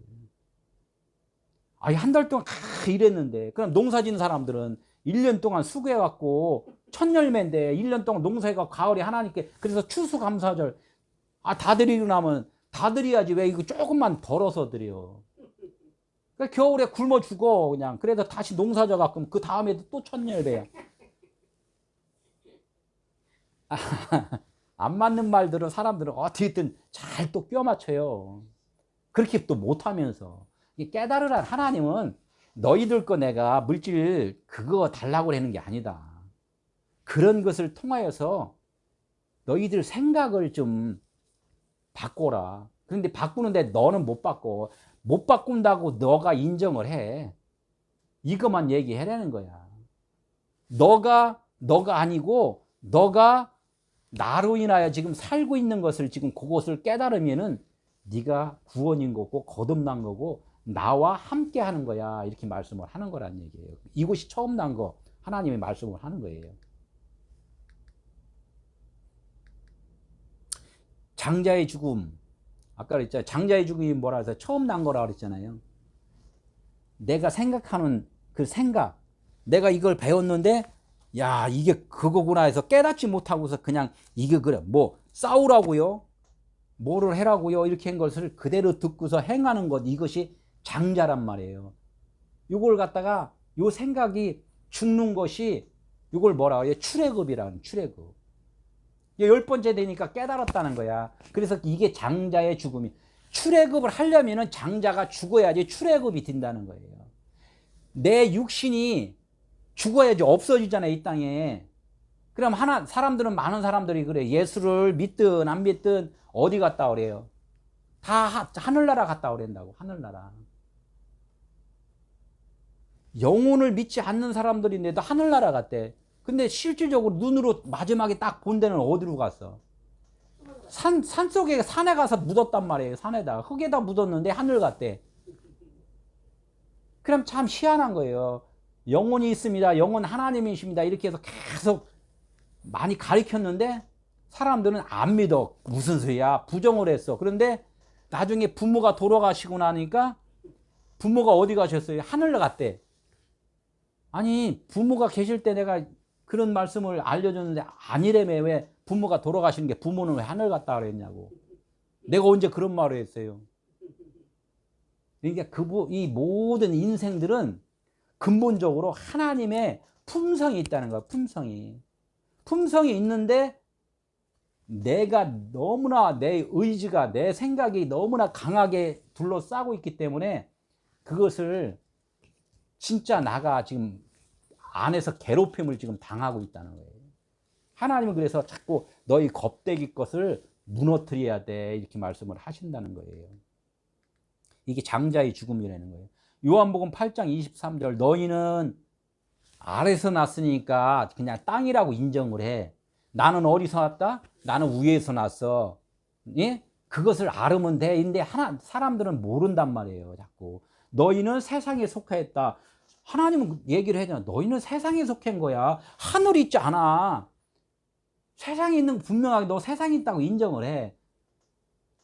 아니 한 달 동안 일했는데 그럼 농사 짓는 사람들은 1년 동안 수고해갖고 첫 열매인데 1년 동안 농사해갖고 가을에 하나님께 그래서 추수감사절 다 드리고 나면 다 드려야지 왜 이거 조금만 덜어서 드려. 그러니까 겨울에 굶어 죽어 그냥. 그래서 다시 농사져 갖고 그 다음에도 또 첫 열매야. 안 맞는 말들은 사람들은 어떻게든 잘 또 껴 맞춰요. 그렇게 또 못하면서. 깨달으라. 하나님은 너희들 거 내가 물질 그거 달라고 하는 게 아니다. 그런 것을 통하여서 너희들 생각을 좀 바꿔라. 그런데 바꾸는데 너는 못 바꿔. 못 바꾼다고 너가 인정을 해. 이것만 얘기해라는 거야. 너가 아니고 너가 나로 인하여 지금 살고 있는 것을 지금 그것을 깨달으면은 네가 구원인 거고 거듭난 거고 나와 함께 하는 거야. 이렇게 말씀을 하는 거란 얘기예요. 이것이 처음 난 거 하나님의 말씀을 하는 거예요. 장자의 죽음. 아까 그랬잖아요. 장자의 죽음이 뭐라 해서 처음 난 거라 그랬잖아요. 내가 생각하는 그 생각. 내가 이걸 배웠는데 야 이게 그거구나 해서 깨닫지 못하고서 그냥 이게 그래 뭐 싸우라고요 뭐를 해라고요 이렇게 한 것을 그대로 듣고서 행하는 것 이것이 장자란 말이에요. 이걸 갖다가 요 생각이 죽는 것이 이걸 뭐라 해요? 출애굽이라는 출애굽. 10번째 되니까 깨달았다는 거야. 그래서 이게 장자의 죽음이. 출애굽을 하려면은 장자가 죽어야지 출애굽이 된다는 거예요. 내 육신이 죽어야지 없어지잖아요 이 땅에. 그럼 사람들은 많은 사람들이 그래 예수를 믿든 안 믿든 어디 갔다 오래요? 다 하늘나라 갔다 오랜다고. 하늘나라. 영혼을 믿지 않는 사람들인데도 하늘나라 갔대. 근데 실질적으로 눈으로 마지막에 딱 본 데는 어디로 갔어? 산속에 산에 가서 묻었단 말이에요. 산에다 흙에다 묻었는데 하늘 갔대. 그럼 참 희한한 거예요. 영혼이 있습니다. 영혼 하나님이십니다. 이렇게 해서 계속 많이 가르쳤는데 사람들은 안 믿어. 무슨 소리야? 부정을 했어. 그런데 나중에 부모가 돌아가시고 나니까 부모가 어디 가셨어요? 하늘 갔대. 아니 부모가 계실 때 내가 그런 말씀을 알려줬는데 아니래매. 왜 부모가 돌아가시는 게 부모는 왜 하늘 갔다 그랬냐고. 내가 언제 그런 말을 했어요. 그러니까 이 모든 인생들은 근본적으로 하나님의 품성이 있다는 거야. 품성이 있는데 내가 너무나 내 의지가 내 생각이 너무나 강하게 둘러싸고 있기 때문에 그것을 진짜 나가 지금 안에서 괴롭힘을 지금 당하고 있다는 거예요. 하나님은 그래서 자꾸 너희 겁대기 것을 무너뜨려야 돼 이렇게 말씀을 하신다는 거예요. 이게 장자의 죽음이라는 거예요. 요한복음 8장 23절 너희는 아래서 났으니까 그냥 땅이라고 인정을 해. 나는 어디서 났다? 나는 위에서 났어. 예? 그것을 알으면 돼. 근데 사람들은 모른단 말이에요. 자꾸 너희는 세상에 속하였다. 하나님은 얘기를 해잖아. 너희는 세상에 속한 거야. 하늘이 있지 않아. 세상에 있는 거 분명하게 너 세상에 있다고 인정을 해.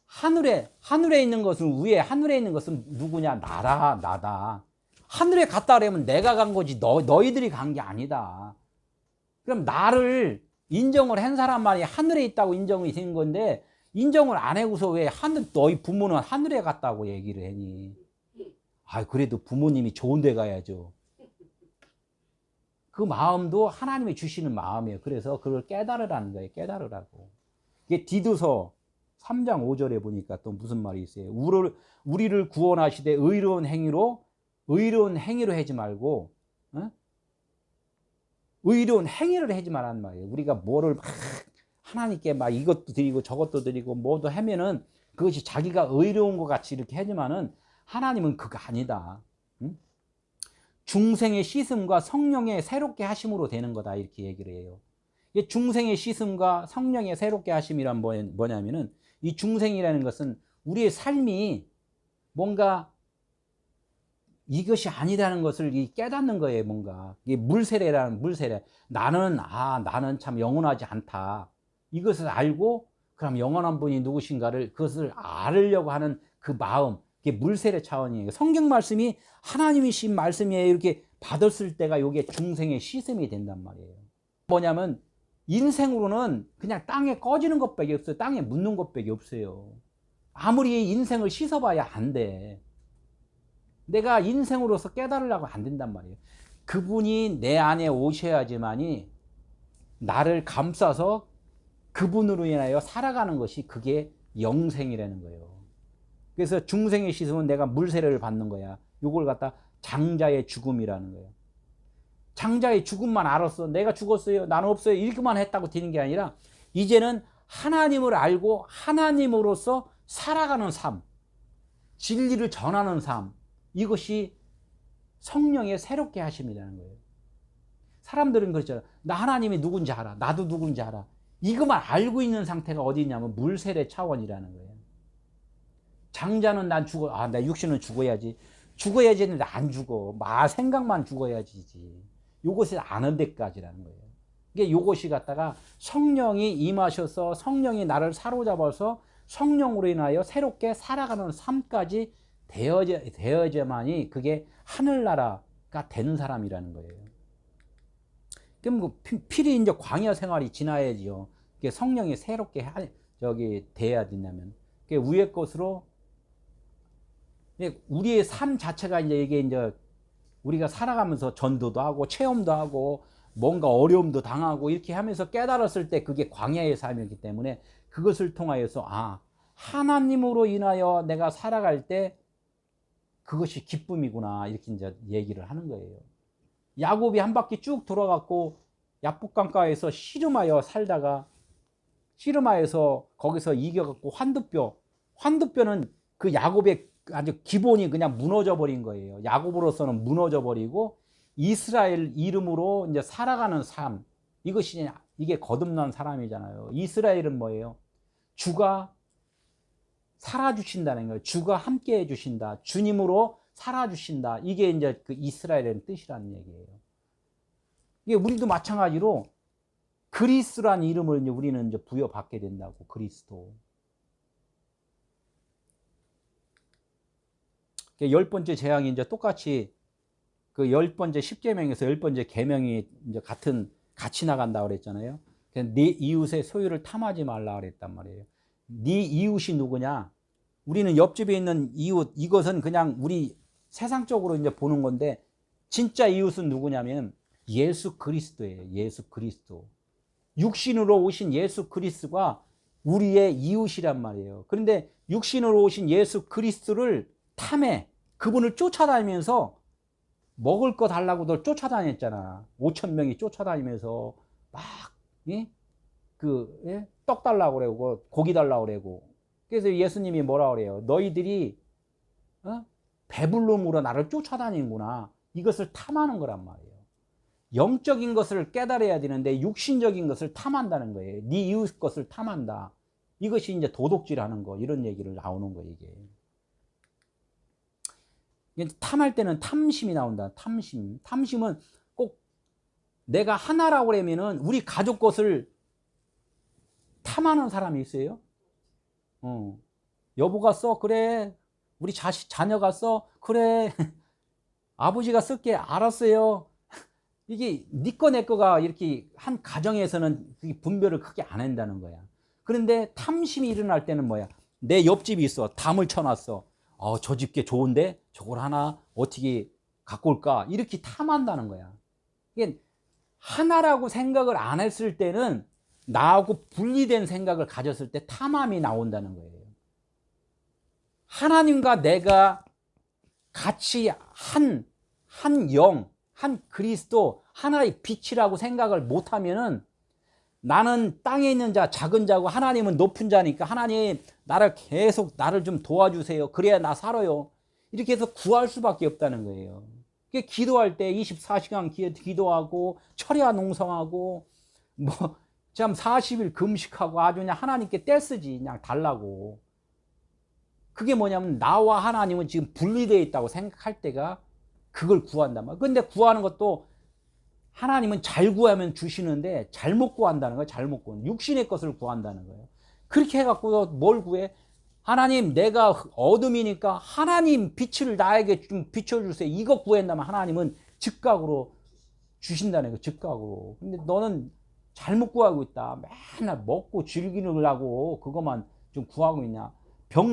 하늘에 있는 것은 위에 하늘에 있는 것은 누구냐? 나다. 하늘에 갔다 그러면 내가 간 거지 너희들이 간 게 아니다. 그럼 나를 인정을 한 사람만이 하늘에 있다고 인정이 된 건데 인정을 안 하고서 왜 너희 부모는 하늘에 갔다고 얘기를 하니? 그래도 부모님이 좋은 데 가야죠. 그 마음도 하나님이 주시는 마음이에요. 그래서 그걸 깨달으라는 거예요. 깨달으라고. 이게 디도서 3장 5절에 보니까 또 무슨 말이 있어요. 우리를 구원하시되 의로운 행위로 하지 말고 의로운 행위를 하지 말라는 말이에요. 우리가 뭐를 하나님께 막 이것도 드리고 저것도 드리고 뭐도 하면은 그것이 자기가 의로운 것 같이 이렇게 하지만은 하나님은 그거 아니다. 중생의 씻음과 성령의 새롭게 하심으로 되는 거다 이렇게 얘기를 해요. 이 중생의 씻음과 성령의 새롭게 하심이란 뭐냐면은 이 중생이라는 것은 우리의 삶이 뭔가 이것이 아니라는 것을 깨닫는 거예요. 뭔가 이게 물세례라는 물세례. 나는 참 영원하지 않다. 이것을 알고 그럼 영원한 분이 누구신가를 그것을 알으려고 하는 그 마음, 이게 물세례 차원이에요. 성경 말씀이 하나님이신 말씀이에요. 이렇게 받았을 때가 이게 중생의 시샘이 된단 말이에요. 뭐냐면 인생으로는 그냥 땅에 꺼지는 것밖에 없어요. 땅에 묻는 것밖에 없어요. 아무리 인생을 씻어봐야 안 돼. 내가 인생으로서 깨달으려고 안 된단 말이에요. 그분이 내 안에 오셔야지만이 나를 감싸서 그분으로 인하여 살아가는 것이 그게 영생이라는 거예요. 그래서 중생의 시슴은 내가 물세례를 받는 거야. 이걸 갖다 장자의 죽음이라는 거예요. 장자의 죽음만 알았어. 내가 죽었어요. 나는 없어요. 이렇게만 했다고 되는 게 아니라 이제는 하나님을 알고 하나님으로서 살아가는 삶, 진리를 전하는 삶, 이것이 성령의 새롭게 하심이라는 거예요. 사람들은 그렇잖아요. 나 하나님이 누군지 알아. 나도 누군지 알아. 이것만 알고 있는 상태가 어디 있냐면 물세례 차원이라는 거예요. 장자는 난 죽어. 내 육신은 죽어야지. 죽어야지 했는데 안 죽어. 생각만 죽어야지지. 요것이 아는 데까지라는 거예요. 이게 요것이 갖다가 성령이 임하셔서 성령이 나를 사로잡아서 성령으로 인하여 새롭게 살아가는 삶까지 되어야만이 그게 하늘나라가 되는 사람이라는 거예요. 그럼 필히 이제 광야 생활이 지나야지요. 성령이 새롭게 돼야 된다면, 위의 것으로 우리의 삶 자체가 이게 우리가 살아가면서 전도도 하고 체험도 하고 뭔가 어려움도 당하고 이렇게 하면서 깨달았을 때 그게 광야의 삶이기 때문에 그것을 통하여서 하나님으로 인하여 내가 살아갈 때 그것이 기쁨이구나 이렇게 이제 얘기를 하는 거예요. 야곱이 한 바퀴 쭉 돌아갔고 약복강가에서 씨름하여 살다가 씨름하여서 거기서 이겨갖고 환두뼈는 그 야곱의 아주 기본이 그냥 무너져 버린 거예요. 야곱으로서는 무너져 버리고 이스라엘 이름으로 이제 살아가는 삶, 이게 거듭난 사람이잖아요. 이스라엘은 뭐예요? 주가 살아주신다는 거예요. 주가 함께 해주신다. 주님으로 살아주신다. 이게 이제 그 이스라엘의 뜻이라는 얘기예요. 이게 우리도 마찬가지로 그리스도라는 이름을 이제 우리는 이제 부여받게 된다고. 그리스도. 10번째 재앙이 이제 똑같이 그 10번째 십계명에서 10번째 계명이 이제 같이 나간다고 그랬잖아요. 네 이웃의 소유를 탐하지 말라 그랬단 말이에요. 네 이웃이 누구냐? 우리는 옆집에 있는 이웃, 이것은 그냥 우리 세상적으로 이제 보는 건데 진짜 이웃은 누구냐면 예수 그리스도예요. 예수 그리스도. 육신으로 오신 예수 그리스도가 우리의 이웃이란 말이에요. 그런데 육신으로 오신 예수 그리스도를 탐해 그분을 쫓아다니면서 먹을 거 달라고들 쫓아다녔잖아. 5,000명이 쫓아다니면서 막 떡 달라고 그러고 고기 달라고 그러고. 그래서 예수님이 뭐라 그래요? 너희들이 배불름으로 나를 쫓아다니는구나. 이것을 탐하는 거란 말이에요. 영적인 것을 깨달아야 되는데 육신적인 것을 탐한다는 거예요. 네 이웃 것을 탐한다. 이것이 이제 도둑질하는 거, 이런 얘기를 나오는 거예요. 이게 탐할 때는 탐심이 나온다. 탐심은 꼭 내가 하나라고 그러면은 우리 가족 것을 탐하는 사람이 있어요. 여보가 써? 그래. 우리 자녀가 써? 그래. 아버지가 쓸게? 알았어요. 이게 네 거 내 거가 이렇게 한 가정에서는 분별을 크게 안 한다는 거야. 그런데 탐심이 일어날 때는 뭐야? 내 옆집이 있어. 담을 쳐놨어. 저 집 게 좋은데 저걸 하나 어떻게 갖고 올까? 이렇게 탐한다는 거야. 이게 하나라고 생각을 안 했을 때는 나하고 분리된 생각을 가졌을 때 탐함이 나온다는 거예요. 하나님과 내가 같이 한 영, 한 그리스도, 하나의 빛이라고 생각을 못하면은 나는 땅에 있는 자, 작은 자고 하나님은 높은 자니까 하나님 나를 좀 도와주세요. 그래야 나 살아요. 이렇게 해서 구할 수밖에 없다는 거예요. 기도할 때 24시간 기도하고 철야 농성하고 참 40일 금식하고 아주 그냥 하나님께 떼쓰지 그냥 달라고. 그게 뭐냐면 나와 하나님은 지금 분리되어 있다고 생각할 때가 그걸 구한단 말이야. 근데 구하는 것도 하나님은 잘 구하면 주시는데 잘못 구한다는 거야. 잘못 구한 육신의 것을 구한다는 거예요. 그렇게 해갖고 뭘 구해? 하나님, 내가 어둠이니까 하나님 빛을 나에게 좀 비춰주세요. 이거 구한다면 하나님은 즉각으로 주신다는 거, 즉각으로. 근데 너는 잘못 구하고 있다. 맨날 먹고 즐기려고 그것만 좀 구하고 있냐.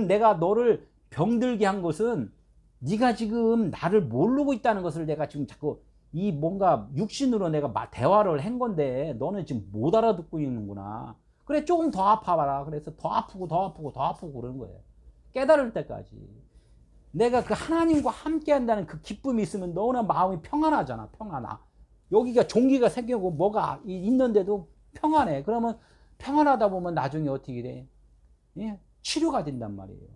내가 너를 병들게 한 것은 네가 지금 나를 모르고 있다는 것을 내가 지금 자꾸 이 뭔가 육신으로 내가 대화를 한 건데 너는 지금 못 알아듣고 있는구나. 그래, 조금 더 아파봐라. 그래서 더 아프고 더 아프고 더 아프고 그러는 거예요. 깨달을 때까지. 내가 그 하나님과 함께 한다는 그 기쁨이 있으면 너무나 마음이 평안하잖아. 평안하. 여기가 종기가 생기고 뭐가 있는데도 평안해. 그러면 평안하다 보면 나중에 어떻게 돼? 예? 치료가 된단 말이에요.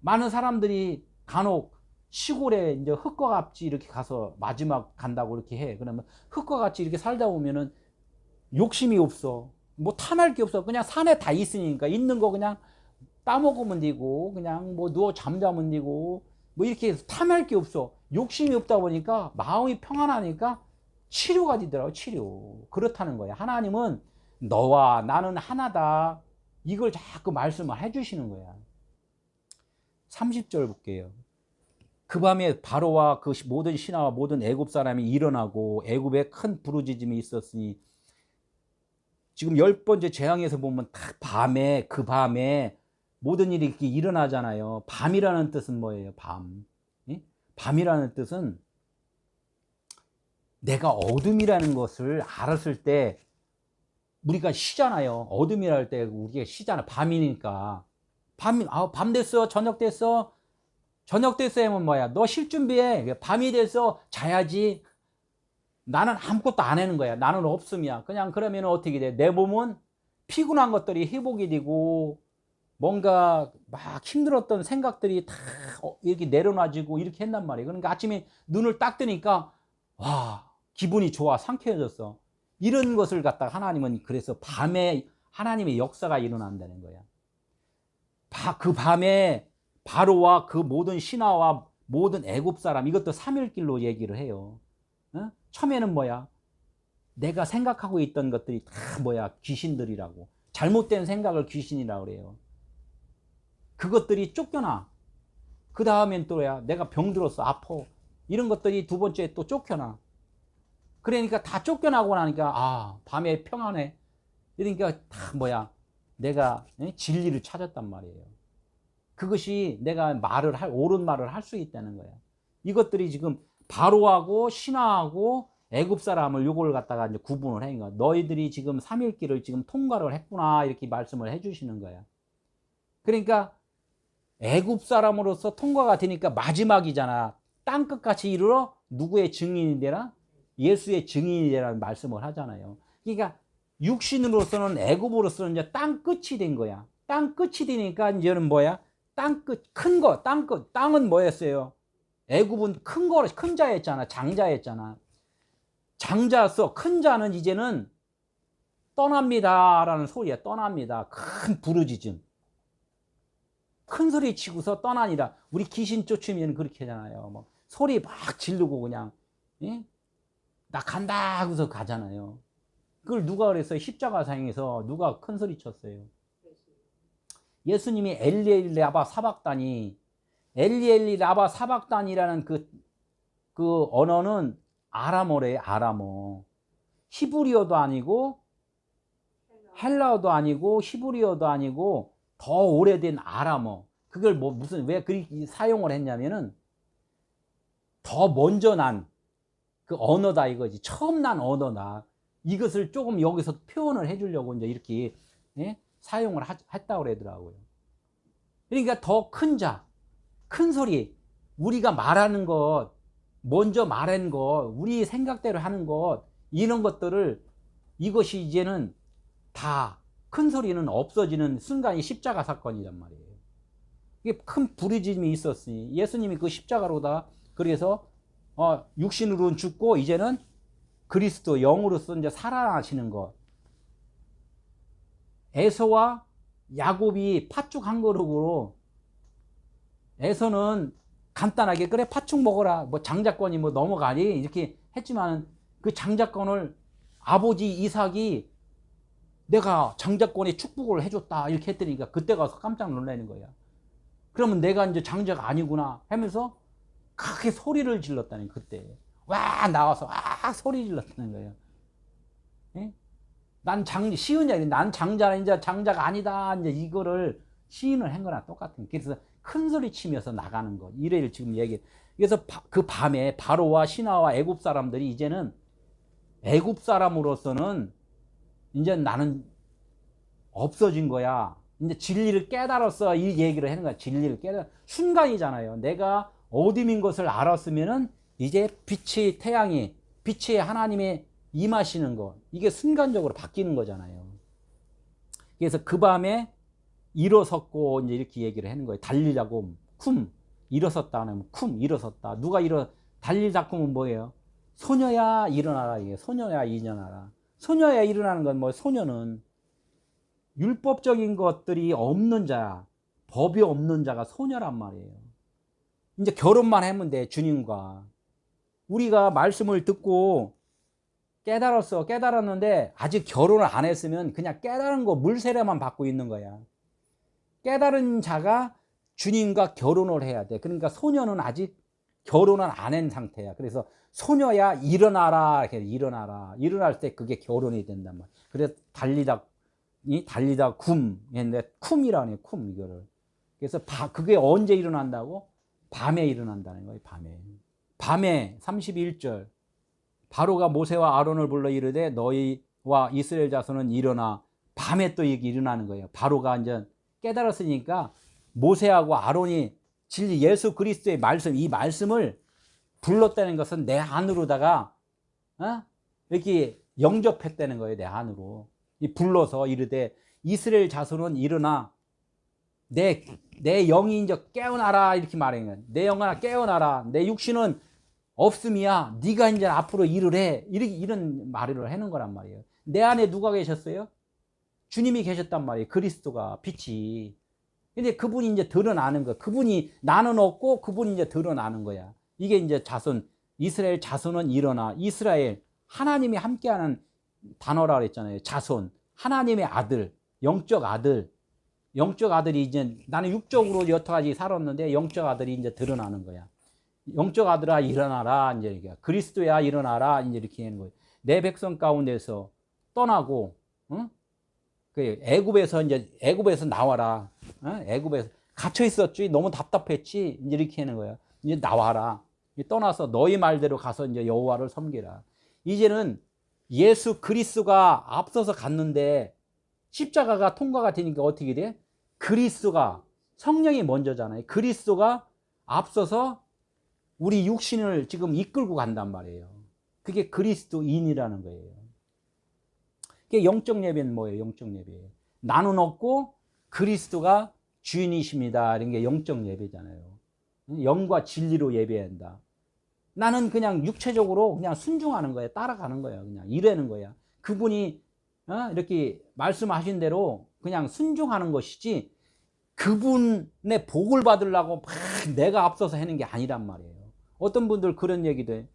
많은 사람들이 간혹 시골에 이제 흙과 같이 이렇게 가서 마지막 간다고 이렇게 해. 그러면 흙과 같이 이렇게 살다 보면은 욕심이 없어. 뭐 탐할 게 없어. 그냥 산에 다 있으니까 있는 거 그냥 따먹으면 되고 그냥 뭐 누워 잠자면 되고 뭐 이렇게 해서 탐할 게 없어. 욕심이 없다 보니까 마음이 평안하니까 치료가 되더라고. 치료. 그렇다는 거야. 하나님은 너와 나는 하나다. 이걸 자꾸 말씀을 해주시는 거야. 30절 볼게요. 그 밤에 바로와 그 모든 신하와 모든 애굽 사람이 일어나고 애굽에 큰 부르짖음이 있었으니, 지금 10번째 재앙에서 보면 딱 밤에, 그 밤에 모든 일이 이렇게 일어나잖아요. 밤이라는 뜻은 뭐예요? 밤. 예? 밤이라는 뜻은 내가 어둠이라는 것을 알았을 때 우리가 쉬잖아요. 어둠이라 할 때 우리가 쉬잖아. 밤이니까. 밤 됐어. 저녁 됐어. 저녁 됐어 하면 뭐야? 너 쉴 준비해. 밤이 돼서 자야지. 나는 아무것도 안 하는 거야. 나는 없음이야. 그냥 그러면 어떻게 돼? 내 몸은 피곤한 것들이 회복이 되고 뭔가 막 힘들었던 생각들이 다 이렇게 내려놔지고 이렇게 했단 말이에요. 그러니까 아침에 눈을 딱 뜨니까 와, 기분이 좋아. 상쾌해졌어. 이런 것을 갖다가 하나님은 그래서 밤에 하나님의 역사가 일어난다는 거야. 그 밤에 바로와 그 모든 신하와 모든 애굽 사람, 이것도 3일길로 얘기를 해요. 어? 처음에는 뭐야? 내가 생각하고 있던 것들이 다 뭐야? 귀신들이라고. 잘못된 생각을 귀신이라고 그래요. 그것들이 쫓겨나. 그 다음엔 또야 내가 병들었어. 아파. 이런 것들이 두 번째 또 쫓겨나. 그러니까 다 쫓겨나고 나니까 밤에 평안해. 그러니까 다 뭐야? 내가 진리를 찾았단 말이에요. 그것이 내가 옳은 말을 할 수 있다는 거야. 이것들이 지금 바로하고 신하하고 애굽 사람을 요걸 갖다가 이제 구분을 해. 너희들이 지금 3일길을 지금 통과를 했구나. 이렇게 말씀을 해 주시는 거야. 그러니까 애굽 사람으로서 통과가 되니까 마지막이잖아. 땅끝같이 이르러 누구의 증인이 되라? 예수의 증인이 되라는 말씀을 하잖아요. 그러니까 육신으로서는 애굽으로서는 이제 땅끝이 된 거야. 땅끝이 되니까 이제는 뭐야? 땅끝, 큰 거, 땅끝. 땅은 뭐였어요? 애굽은 큰 자였잖아. 장자였잖아. 장자서 큰 자는 이제는 떠납니다 라는 소리야. 떠납니다. 큰 부르짖음. 큰 소리 치고서 떠나니라. 우리 귀신 쫓으면 그렇게 하잖아요. 뭐 소리 막 지르고 그냥 나 간다 하고서 가잖아요. 그걸 누가 그랬어요? 십자가상에서 누가 큰 소리 쳤어요? 예수님이 엘리 라바 사박단이, 엘리 라바 사박단이라는 그 언어는 아람어래. 아람어. 히브리어도 아니고 헬라어도 아니고 히브리어도 아니고 더 오래된 아람어. 그걸 왜 그렇게 사용을 했냐면은 더 먼저 난 그 언어다 이거지. 처음 난 언어다. 이것을 조금 여기서 표현을 해주려고 이제 이렇게 사용을 했다고 그러더라고요. 그러니까 더 큰 자, 큰 소리, 우리가 말하는 것, 먼저 말한 것, 우리 생각대로 하는 것, 이런 것들을, 이것이 이제는 다 큰 소리는 없어지는 순간이 십자가 사건이란 말이에요. 이게 큰 부르짖음이 있었으니 예수님이 그 십자가로다. 그래서 육신으로는 죽고 이제는 그리스도 영으로서 이제 살아나시는 것. 에서와 야곱이 팥죽 한 그릇으로, 에서는 간단하게 그래 팥죽 먹어라 뭐 장자권이 뭐 넘어가니 이렇게 했지만 그 장자권을 아버지 이삭이 내가 장자권에 축복을 해줬다 이렇게 했더니까 그때 가서 깜짝 놀라는 거야. 그러면 내가 이제 장자가 아니구나 하면서 크게 소리를 질렀다는 그때 와 나와서 소리 질렀다는 거예요. 예? 난 시은 자리 난 장자라 이제 장자가 아니다 이제 이거를 시인을 한 거나 똑같은. 그래서 큰 소리 치면서 나가는 거 이래를 지금 얘기. 그래서 그 밤에 바로와 신하와 애굽 사람들이 이제는 애굽 사람으로서는 이제 나는 없어진 거야. 이제 진리를 깨달았어 이 얘기를 하는 거야. 진리를 깨달아 순간이잖아요. 내가 어둠인 것을 알았으면은 이제 빛이 태양이 빛이 하나님의 임하시는 것 이게 순간적으로 바뀌는 거잖아요. 그래서 그 밤에 일어섰고 이제 이렇게 얘기를 하는 거예요. 달리자고 쿰 일어섰다는 쿰 일어섰다. 누가 달리자 쿰은 뭐예요? 소녀야 일어나라 이게 소녀야 일어나라. 소녀야 일어나는 건 뭐 소녀는 율법적인 것들이 없는 자, 법이 없는 자가 소녀란 말이에요. 이제 결혼만 하면 돼 주님과. 우리가 말씀을 듣고 깨달았는데 아직 결혼을 안 했으면 그냥 깨달은 거 물세례만 받고 있는 거야. 깨달은 자가 주님과 결혼을 해야 돼. 그러니까 소녀는 아직 결혼을 안 한 상태야. 그래서 소녀야 일어나라 일어나라. 일어날 때 그게 결혼이 된단 말이야. 그래서 달리다 쿰 했는데 쿰이라네 쿰 이거를. 그래서 그게 언제 일어난다고? 밤에 일어난다는 거예요. 밤에 31절 바로가 모세와 아론을 불러 이르되 너희와 이스라엘 자손은 일어나. 밤에 또 이게 일어나는 거예요. 바로가 이제 깨달았으니까 모세하고 아론이 진리 예수 그리스도의 말씀 이 말씀을 불렀다는 것은 내 안으로다가 이렇게 영접했다는 거예요. 내 안으로 불러서 이르되 이스라엘 자손은 일어나 내 영이 이제 깨어나라 이렇게 말하는 거예요. 내 영아 깨어나라. 내 육신은 없음이야. 네가 이제 앞으로 일을 해. 이런 말을 하는 거란 말이에요. 내 안에 누가 계셨어요? 주님이 계셨단 말이에요. 그리스도가 빛이. 근데 그분이 이제 드러나는 거야. 그분이 나는 없고 그분이 이제 드러나는 거야. 이게 이제 이스라엘 자손은 일어나. 이스라엘 하나님이 함께하는 단어라 그랬잖아요. 자손 하나님의 아들 영적 아들이 이제 나는 육적으로 여태까지 살았는데 영적 아들이 이제 드러나는 거야. 영적 아들아 일어나라 이제 이렇게 그리스도야 일어나라 이제 이렇게 하는 거예요. 내 백성 가운데서 떠나고 그 애굽에서 나와라. 애굽에서 갇혀 있었지 너무 답답했지 이제 이렇게 하는 거야. 이제 나와라. 떠나서 너희 말대로 가서 이제 여호와를 섬기라. 이제는 예수 그리스도가 앞서서 갔는데 십자가가 통과가 되니까 어떻게 돼? 그리스도가 성령이 먼저잖아요. 그리스도가 앞서서 우리 육신을 지금 이끌고 간단 말이에요. 그게 그리스도인이라는 거예요. 그게 영적 예배는 뭐예요? 영적 예배예요. 나는 없고 그리스도가 주인이십니다. 이런 게 영적 예배잖아요. 영과 진리로 예배한다. 나는 그냥 육체적으로 그냥 순종하는 거야. 따라가는 거야. 그냥 이래는 거야. 그분이 이렇게 말씀하신 대로 그냥 순종하는 것이지 그분의 복을 받으려고 막 내가 앞서서 하는 게 아니란 말이에요. 어떤 분들 그런 얘기도 해.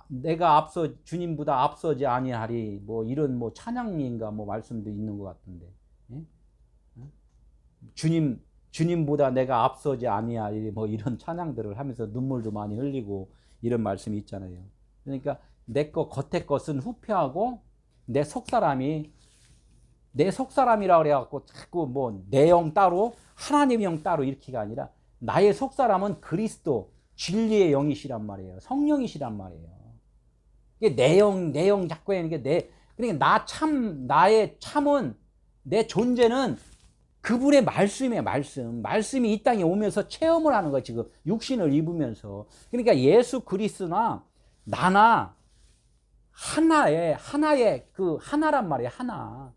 내가 주님보다 앞서지 아니하리 뭐 이런 뭐 찬양인가 뭐 말씀도 있는 것 같은데. 예? 주님보다 내가 앞서지 아니하리 뭐 이런 찬양들을 하면서 눈물도 많이 흘리고 이런 말씀이 있잖아요. 그러니까 내 겉에 것은 후패하고 내 속사람이라 그래갖고 자꾸 뭐 내 영 따로 하나님의 영 따로 이렇게가 아니라 나의 속사람은 그리스도 진리의 영이시란 말이에요. 성령이시란 말이에요. 이게 내 영 자꾸 하는 게 그러니까 나의 참은 내 존재는 그분의 말씀이에요. 말씀이 이 땅에 오면서 체험을 하는 거예요. 지금 육신을 입으면서. 그러니까 예수 그리스도나 나나 하나의 그 하나란 말이에요. 하나.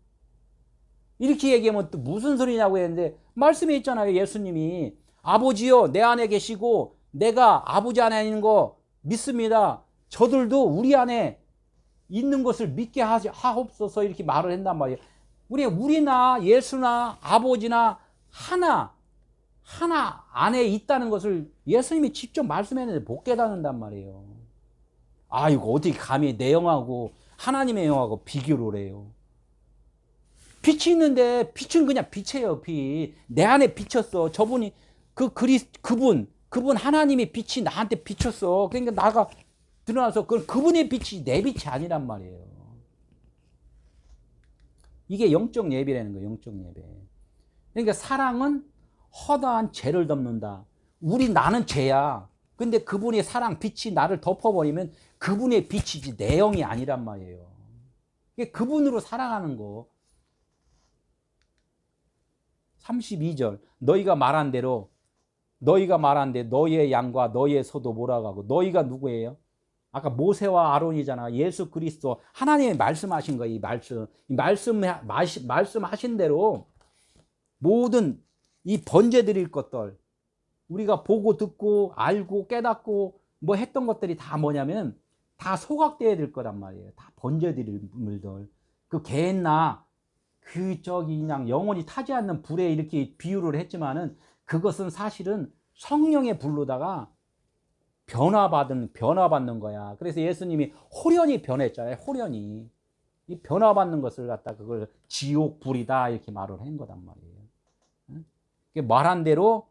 이렇게 얘기하면 또 무슨 소리냐고 했는데 말씀에 있잖아요. 예수님이 아버지요 내 안에 계시고 내가 아버지 안에 있는 거 믿습니다. 저들도 우리 안에 있는 것을 믿게 하옵소서 이렇게 말을 한단 말이에요. 우리나 예수나 아버지나 하나 안에 있다는 것을 예수님이 직접 말씀했는데 못 깨닫는단 말이에요. 아, 이거 어떻게 감히 내 영하고 하나님의 영하고 비교를 해요. 빛이 있는데 빛은 그냥 빛이에요. 빛. 내 안에 비쳤어. 저분이 그분 하나님의 빛이 나한테 비쳤어. 그러니까 나가 드러나서 그분의 빛이 내 빛이 아니란 말이에요. 이게 영적 예배라는 거예요. 영적 예배. 그러니까 사랑은 허다한 죄를 덮는다. 나는 죄야. 근데 그분의 사랑 빛이 나를 덮어버리면 그분의 빛이지 내 영이 아니란 말이에요. 이게 그분으로 사랑하는 거. 32절 너희가 말한 대로 너희의 양과 너희의 소도 몰아가고. 너희가 누구예요? 아까 모세와 아론이잖아. 예수 그리스도 하나님이 말씀하신 거예요. 이 말씀하신 대로 모든 이 번제드릴 것들 우리가 보고 듣고 알고 깨닫고 뭐 했던 것들이 다 뭐냐면 다 소각되어야 될 거란 말이에요. 다 번제드릴 물들. 그 개나 그냥 영원히 타지 않는 불에 이렇게 비유를 했지만은 그것은 사실은 성령의 불로다가 변화받는 거야. 그래서 예수님이 호련히 변했잖아요. 호련히. 이 변화받는 것을 갖다 그걸 지옥 불이다 이렇게 말을 한 거단 말이에요. 말한 대로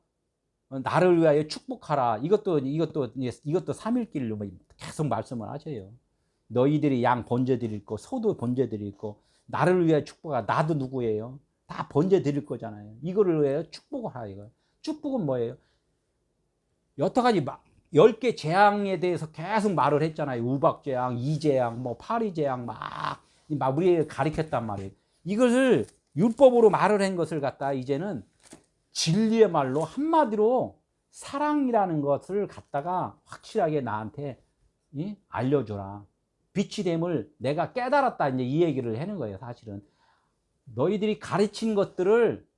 나를 위하여 축복하라. 이것도 삼일길로 계속 말씀을 하셔요. 너희들이 양 번제 드릴 거, 소도 번제 드릴 거, 나를 위하여 축복하라. 나도 누구예요? 다 번제 드릴 거잖아요. 이거를 위하여 축복을 하라 이거. 축복은 뭐예요? 여태까지 10개 재앙에 대해서 계속 말을 했잖아요. 우박재앙, 이재앙, 파리재앙 막 우리에게 가르쳤단 말이에요. 이것을 율법으로 말을 한 것을 갖다 이제는 진리의 말로 한마디로 사랑이라는 것을 갖다가 확실하게 나한테 알려줘라. 빛이 됨을 내가 깨달았다. 이제 이 얘기를 하는 거예요. 사실은 너희들이 가르친 것들을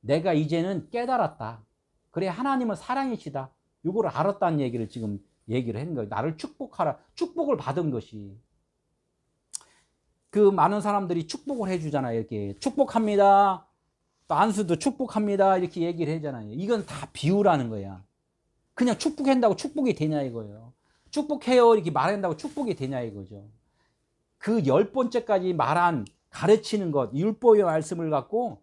내가 이제는 깨달았다. 그래 하나님은 사랑이시다. 이걸 알았다는 얘기를 지금 얘기를 하는 거예요. 나를 축복하라. 축복을 받은 것이. 그 많은 사람들이 축복을 해주잖아요. 이렇게 축복합니다. 또 안수도 축복합니다. 이렇게 얘기를 하잖아요. 이건 다 비유라는 거야. 그냥 축복한다고 축복이 되냐 이거예요. 축복해요 이렇게 말한다고 축복이 되냐 이거죠. 그 10번째까지 말한 가르치는 것, 율법의 말씀을 갖고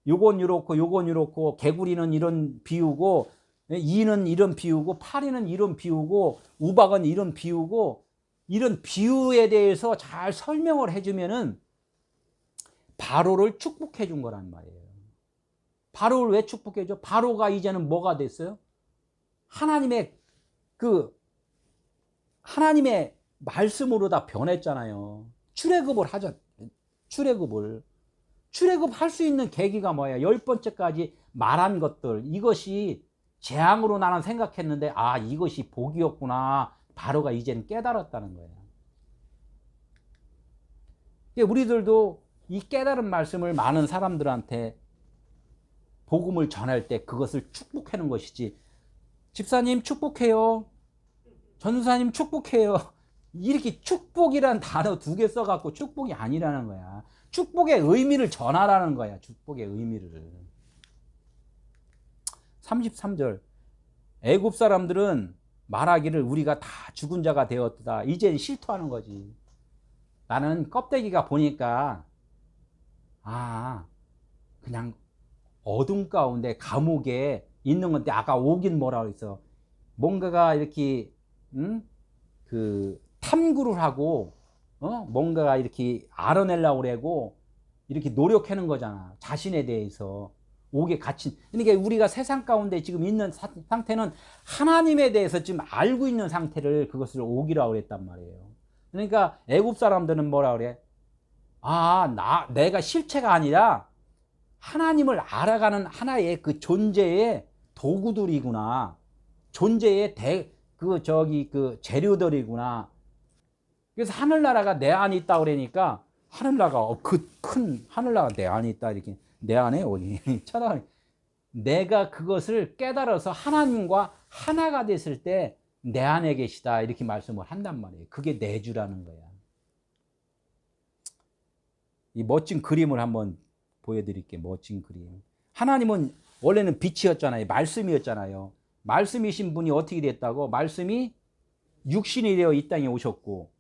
요건 이렇고 요건 이렇고 개구리는 이런 비유고 이는 이런 비유고 파리는 이런 비유고 우박은 이런 비유고 이런 비유에 대해서 잘 설명을 해주면은 바로를 축복해 준 거란 말이에요. 바로를 왜 축복해 줘? 바로가 이제는 뭐가 됐어요? 하나님의 말씀으로 다 변했잖아요. 출애굽을 하자. 출애굽할 수 있는 계기가 뭐야? 10번째까지 말한 것들. 이것이 재앙으로 나는 생각했는데 이것이 복이었구나. 바로가 이제는 깨달았다는 거야. 우리들도 이 깨달은 말씀을 많은 사람들한테 복음을 전할 때 그것을 축복하는 것이지. 집사님 축복해요. 전사님 축복해요. 이렇게 축복이란 단어 2개 써갖고 축복이 아니라는 거야. 축복의 의미를 전하라는 거야. 축복의 의미를. 33절 애굽 사람들은 말하기를 우리가 다 죽은 자가 되었다. 이제 실토하는 거지. 나는 껍데기가 보니까 그냥 어둠 가운데 감옥에 있는 건데 아까 오긴 뭐라 그랬어. 뭔가가 이렇게 그 탐구를 하고 뭔가가 이렇게 알아내려고 그러고 이렇게 노력하는 거잖아. 자신에 대해서 옥에 갇힌. 그러니까 우리가 세상 가운데 지금 있는 상태는 하나님에 대해서 지금 알고 있는 상태를 그것을 옥이라고 그랬단 말이에요. 그러니까 애굽 사람들은 뭐라 그래? 내가 실체가 아니라 하나님을 알아가는 하나의 그 존재의 도구들이구나. 존재의 재료들이구나. 그래서 하늘나라가 내 안에 있다 그러니까 하늘나라가 그 큰 하늘나라가 내 안에 있다 이렇게 내 안에 어디 찾아가. 내가 그것을 깨달아서 하나님과 하나가 됐을 때 내 안에 계시다 이렇게 말씀을 한단 말이에요. 그게 내주라는 거야. 이 멋진 그림을 한번 보여드릴게요. 멋진 그림. 하나님은 원래는 빛이었잖아요. 말씀이었잖아요. 말씀이신 분이 어떻게 됐다고? 말씀이 육신이 되어 이 땅에 오셨고,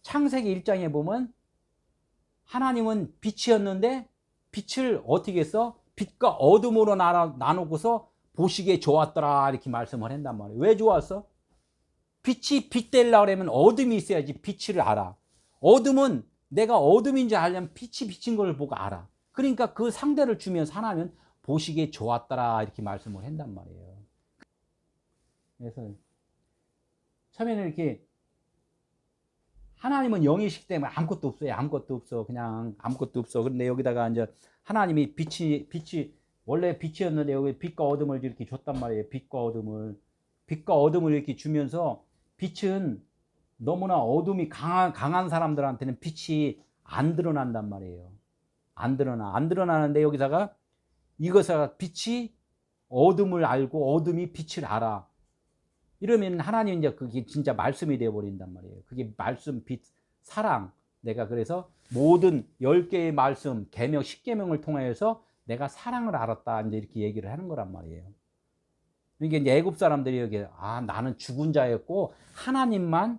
창세기 1장에 보면 하나님은 빛이었는데 빛을 어떻게 했어? 빛과 어둠으로 나누고서 보시기에 좋았더라 이렇게 말씀을 한단 말이에요. 왜 좋았어? 빛이 빛되려고 그러면 어둠이 있어야지 빛을 알아. 어둠은 내가 어둠인지 알려면 빛이 비친 걸 보고 알아. 그러니까 그 상대를 주면서 하나님은 보시기에 좋았더라 이렇게 말씀을 한단 말이에요. 그래서 처음에는 이렇게 하나님은 영이시기 때문에 아무것도 없어요. 아무것도 없어. 그냥 아무것도 없어. 그런데 여기다가 이제 하나님이 빛이 원래 빛이었는데 여기 빛과 어둠을 이렇게 줬단 말이에요. 빛과 어둠을 이렇게 주면서 빛은 너무나 어둠이 강한 사람들한테는 빛이 안 드러난단 말이에요. 안 드러나는데 여기다가 이것을 빛이 어둠을 알고 어둠이 빛을 알아. 이러면 하나님 이제 그게 진짜 말씀이 되어 버린단 말이에요. 그게 말씀, 빛, 사랑. 내가 그래서 모든 10개의 말씀, 계명, 10계명을 통해서 내가 사랑을 알았다. 이제 이렇게 얘기를 하는 거란 말이에요. 이게 이제 애굽 사람들이 여기 나는 죽은 자였고 하나님만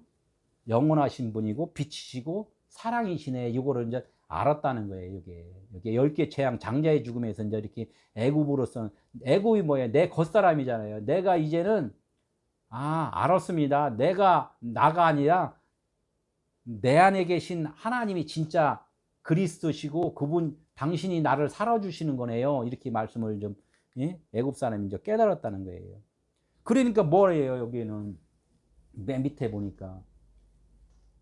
영원하신 분이고 빛이시고 사랑이시네. 이거를 이제 알았다는 거예요. 이게 10개 재앙 장자의 죽음에서 이제 이렇게 애굽으로서 애굽이 뭐예요? 내 겉사람이잖아요. 내가 이제는 알았습니다. 나가 아니라 내 안에 계신 하나님이 진짜 그리스도시고 그분 당신이 나를 살아주시는 거네요. 이렇게 말씀을 좀 애굽 사람이 이제 깨달았다는 거예요. 그러니까 뭐래요? 여기는 맨 밑에 보니까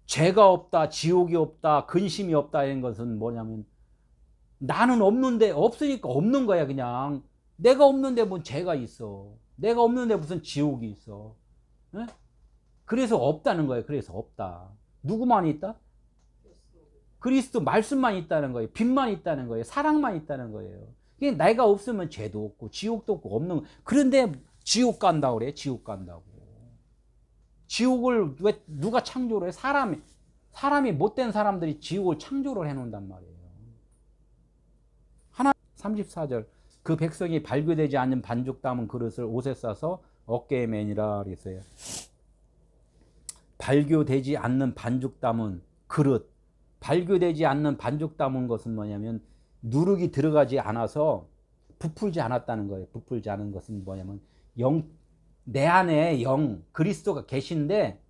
죄가 없다, 지옥이 없다, 근심이 없다 이런 것은 뭐냐면 나는 없는데 없으니까 없는 거야. 그냥 내가 없는데 뭔 죄가 있어. 내가 없는데 무슨 지옥이 있어. 에? 그래서 없다는 거예요. 그래서 없다. 누구만 있다? 그리스도 말씀만 있다는 거예요. 빛만 있다는 거예요. 사랑만 있다는 거예요. 내가 없으면 죄도 없고 지옥도 없고 없는. 그런데 지옥 간다고 그래. 지옥 간다고. 지옥을 왜 누가 창조를 해? 사람이 못된 사람들이 지옥을 창조를 해놓는단 말이에요. 하나 34절 그 백성이 발교되지 않는 반죽 담은 그릇을 옷에 싸서 어깨에 매니라 그랬어요. 발교되지 않는 반죽 담은 그릇. 발교되지 않는 반죽 담은 것은 뭐냐면 누룩이 들어가지 않아서 부풀지 않았다는 거예요. 부풀지 않은 것은 뭐냐면 내 안에 그리스도가 계신데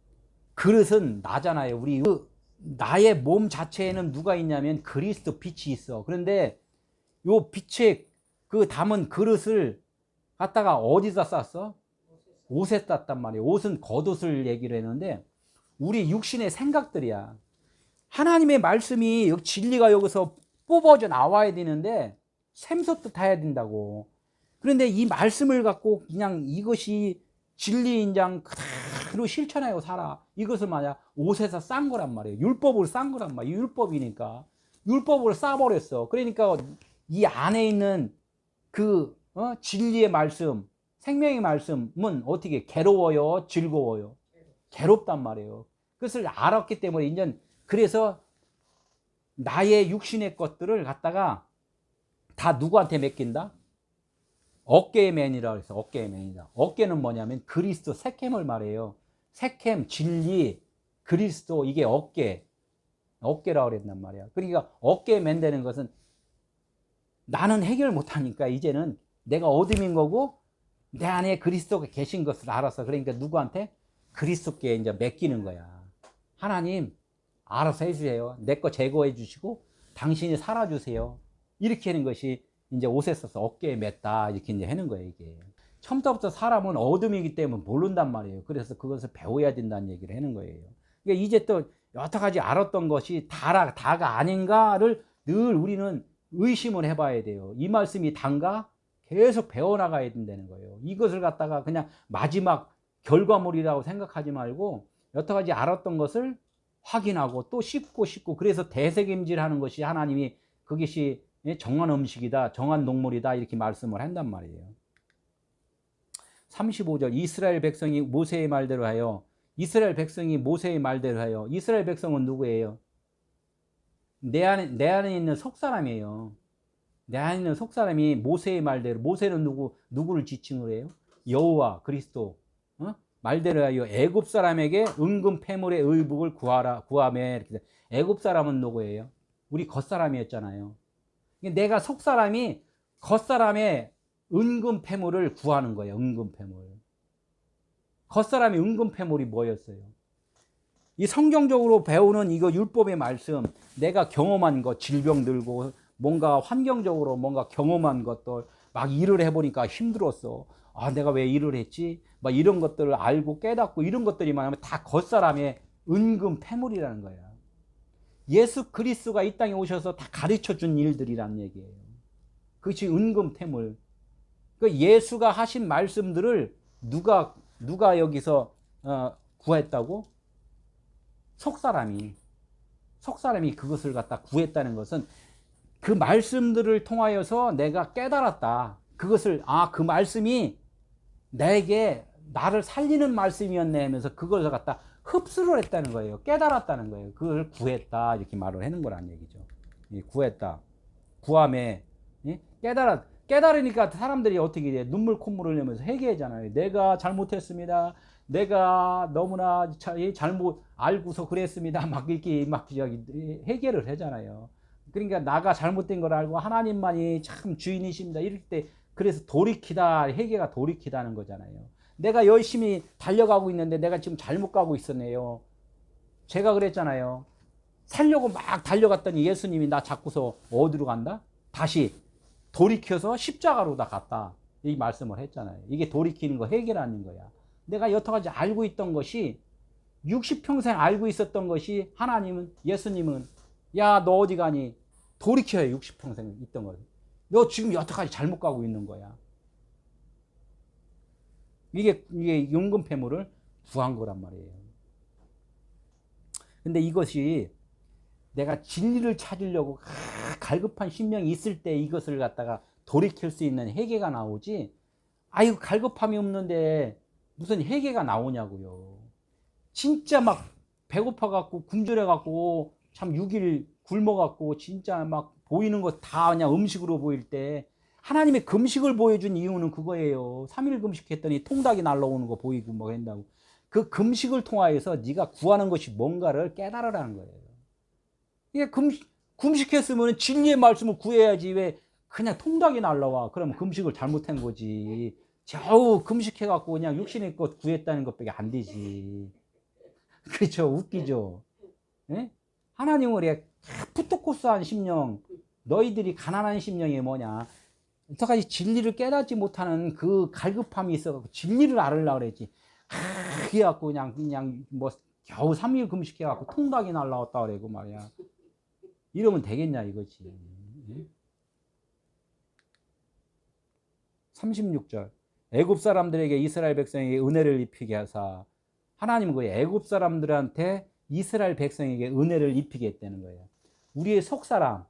그릇은 나잖아요. 우리 나의 몸 자체에는 누가 있냐면 그리스도 빛이 있어. 그런데 요 빛에 그 담은 그릇을 갖다가 어디다 쌌어? 옷에 쌌단 말이에요. 옷은 겉옷을 얘기를 했는데 우리 육신의 생각들이야. 하나님의 말씀이 진리가 여기서 뽑아져 나와야 되는데 샘솟듯 해야 된다고. 그런데 이 말씀을 갖고 그냥 이것이 진리인장 그대로 실천하고 살아. 이것을 만약 옷에서 싼 거란 말이에요. 율법으로 싼 거란 말이에요. 율법이니까. 율법으로 싸버렸어. 그러니까 이 안에 있는 그 진리의 말씀, 생명의 말씀은 어떻게 괴로워요? 즐거워요? 괴롭단 말이에요. 그것을 알았기 때문에 이제 그래서 나의 육신의 것들을 갖다가 다 누구한테 맡긴다? 어깨의 맨이라 그래서 어깨의 맨이다. 어깨는 뭐냐면 그리스도 색캠을 말해요. 색캠, 진리, 그리스도 이게 어깨라고 그랬단 말이야. 그러니까 어깨에 맨다는 것은 나는 해결 못하니까 이제는 내가 어둠인 거고 내 안에 그리스도가 계신 것을 알아서 그러니까 누구한테? 그리스도께 이제 맡기는 거야. 하나님 알아서 해주세요. 내 거 제거해 주시고 당신이 살아주세요. 이렇게 하는 것이 이제 옷에 써서 어깨에 맸다 이렇게 이제 하는 거예요. 이게 처음부터 사람은 어둠이기 때문에 모른단 말이에요. 그래서 그것을 배워야 된다는 얘기를 하는 거예요. 그러니까 이제 또 여태까지 알았던 것이 다가 아닌가를 늘 우리는 의심을 해봐야 돼요. 이 말씀이 단가 계속 배워나가야 된다는 거예요. 이것을 갖다가 그냥 마지막 결과물이라고 생각하지 말고 여태까지 알았던 것을 확인하고 또 씹고 그래서 대세김질하는 것이 하나님이 그것이 정한 음식이다, 정한 동물이다 이렇게 말씀을 한단 말이에요. 35절 이스라엘 백성이 모세의 말대로 하여 이스라엘 백성이 모세의 말대로 하여 이스라엘 백성은 누구예요? 내 안에 있는 속 사람이에요. 내 안에 있는 속사람이 모세의 말대로, 모세는 누구를 지칭을 해요? 여호와 그리스도. 말대로 하여 애굽 사람에게 은금 패물의 의복을 구하매. 애굽 사람은 누구예요? 우리 겉사람이었잖아요. 내가 속사람이 겉사람의 은금 패물을 구하는 거예요. 은금 패물. 겉사람의 은금 패물이 뭐였어요? 이 성경적으로 배우는 이거 율법의 말씀, 내가 경험한 것, 질병 들고 뭔가 환경적으로 뭔가 경험한 것들 막 일을 해보니까 힘들었어. 아, 내가 왜 일을 했지? 막 이런 것들을 알고 깨닫고 이런 것들이 많으면 다 겉사람의 은금 패물이라는 거야. 예수 그리스도가 이 땅에 오셔서 다 가르쳐 준 일들이란 얘기예요. 그것이 은금 패물. 그 예수가 하신 말씀들을 누가 여기서 구했다고? 속사람이 그것을 갖다 구했다는 것은 그 말씀들을 통하여서 내가 깨달았다. 그것을 그 말씀이 나를 살리는 말씀이었네 하면서 그걸 갖다 흡수를 했다는 거예요. 깨달았다는 거예요. 그걸 구했다 이렇게 말을 하는 거란 얘기죠. 구했다. 구함에 깨달으니까 사람들이 어떻게 돼? 눈물 콧물 흘리면서 회개하잖아요. 내가 잘못했습니다. 내가 너무나 잘못 알고서 그랬습니다. 막 이렇게 막 회개를 하잖아요. 그러니까 나가 잘못된 걸 알고 하나님만이 참 주인이십니다. 이럴 때 그래서 돌이키다, 회개가 돌이키다는 거잖아요. 내가 열심히 달려가고 있는데 내가 지금 잘못 가고 있었네요. 제가 그랬잖아요. 살려고 막 달려갔더니 예수님이 나 잡고서 어디로 간다? 다시 돌이켜서 십자가로 다 갔다. 이 말씀을 했잖아요. 이게 돌이키는 거, 회개라는 거야. 내가 여태까지 알고 있던 것이 60평생 알고 있었던 것이 하나님은, 예수님은 야, 너 어디 가니? 돌이켜야 60평생 있던 거예요. 너 지금 여태까지 잘못 가고 있는 거야. 이게 용금 패물을 구한 거란 말이에요. 근데 이것이 내가 진리를 찾으려고 갈급한 심령이 있을 때 이것을 갖다가 돌이킬 수 있는 회개가 나오지, 아이고 갈급함이 없는데 무슨 회개가 나오냐고요. 진짜 막 배고파갖고 굶주려갖고 참 6일 굶어갖고 진짜 막 보이는 거 다 그냥 음식으로 보일 때 하나님의 금식을 보여준 이유는 그거예요. 3일 금식했더니 통닭이 날라오는 거 보이고 뭐 한다고. 그 금식을 통하여서 네가 구하는 것이 뭔가를 깨달으라는 거예요. 이게 금식했으면 진리의 말씀을 구해야지 왜 그냥 통닭이 날라와. 그럼 금식을 잘못한 거지. 겨우 금식해갖고 그냥 육신의 것 구했다는 것밖에 안 되지. 그렇죠. 웃기죠. 예? 하나님을 푸토코스한 심령, 너희들이 가난한 심령이 뭐냐, 여태까지 진리를 깨닫지 못하는 그 갈급함이 있어갖고 진리를 알으려고 그랬지. 그래갖고 그냥 뭐 겨우 3일 금식해갖고 통닭이 날라왔다 그래고 말이야. 이러면 되겠냐 이거지. 36절. 애굽 사람들에게 이스라엘 백성에게 은혜를 입히게 하사. 하나님은 그 애굽 사람들한테 이스라엘 백성에게 은혜를 입히게 했다는 거예요. 우리의 속사람은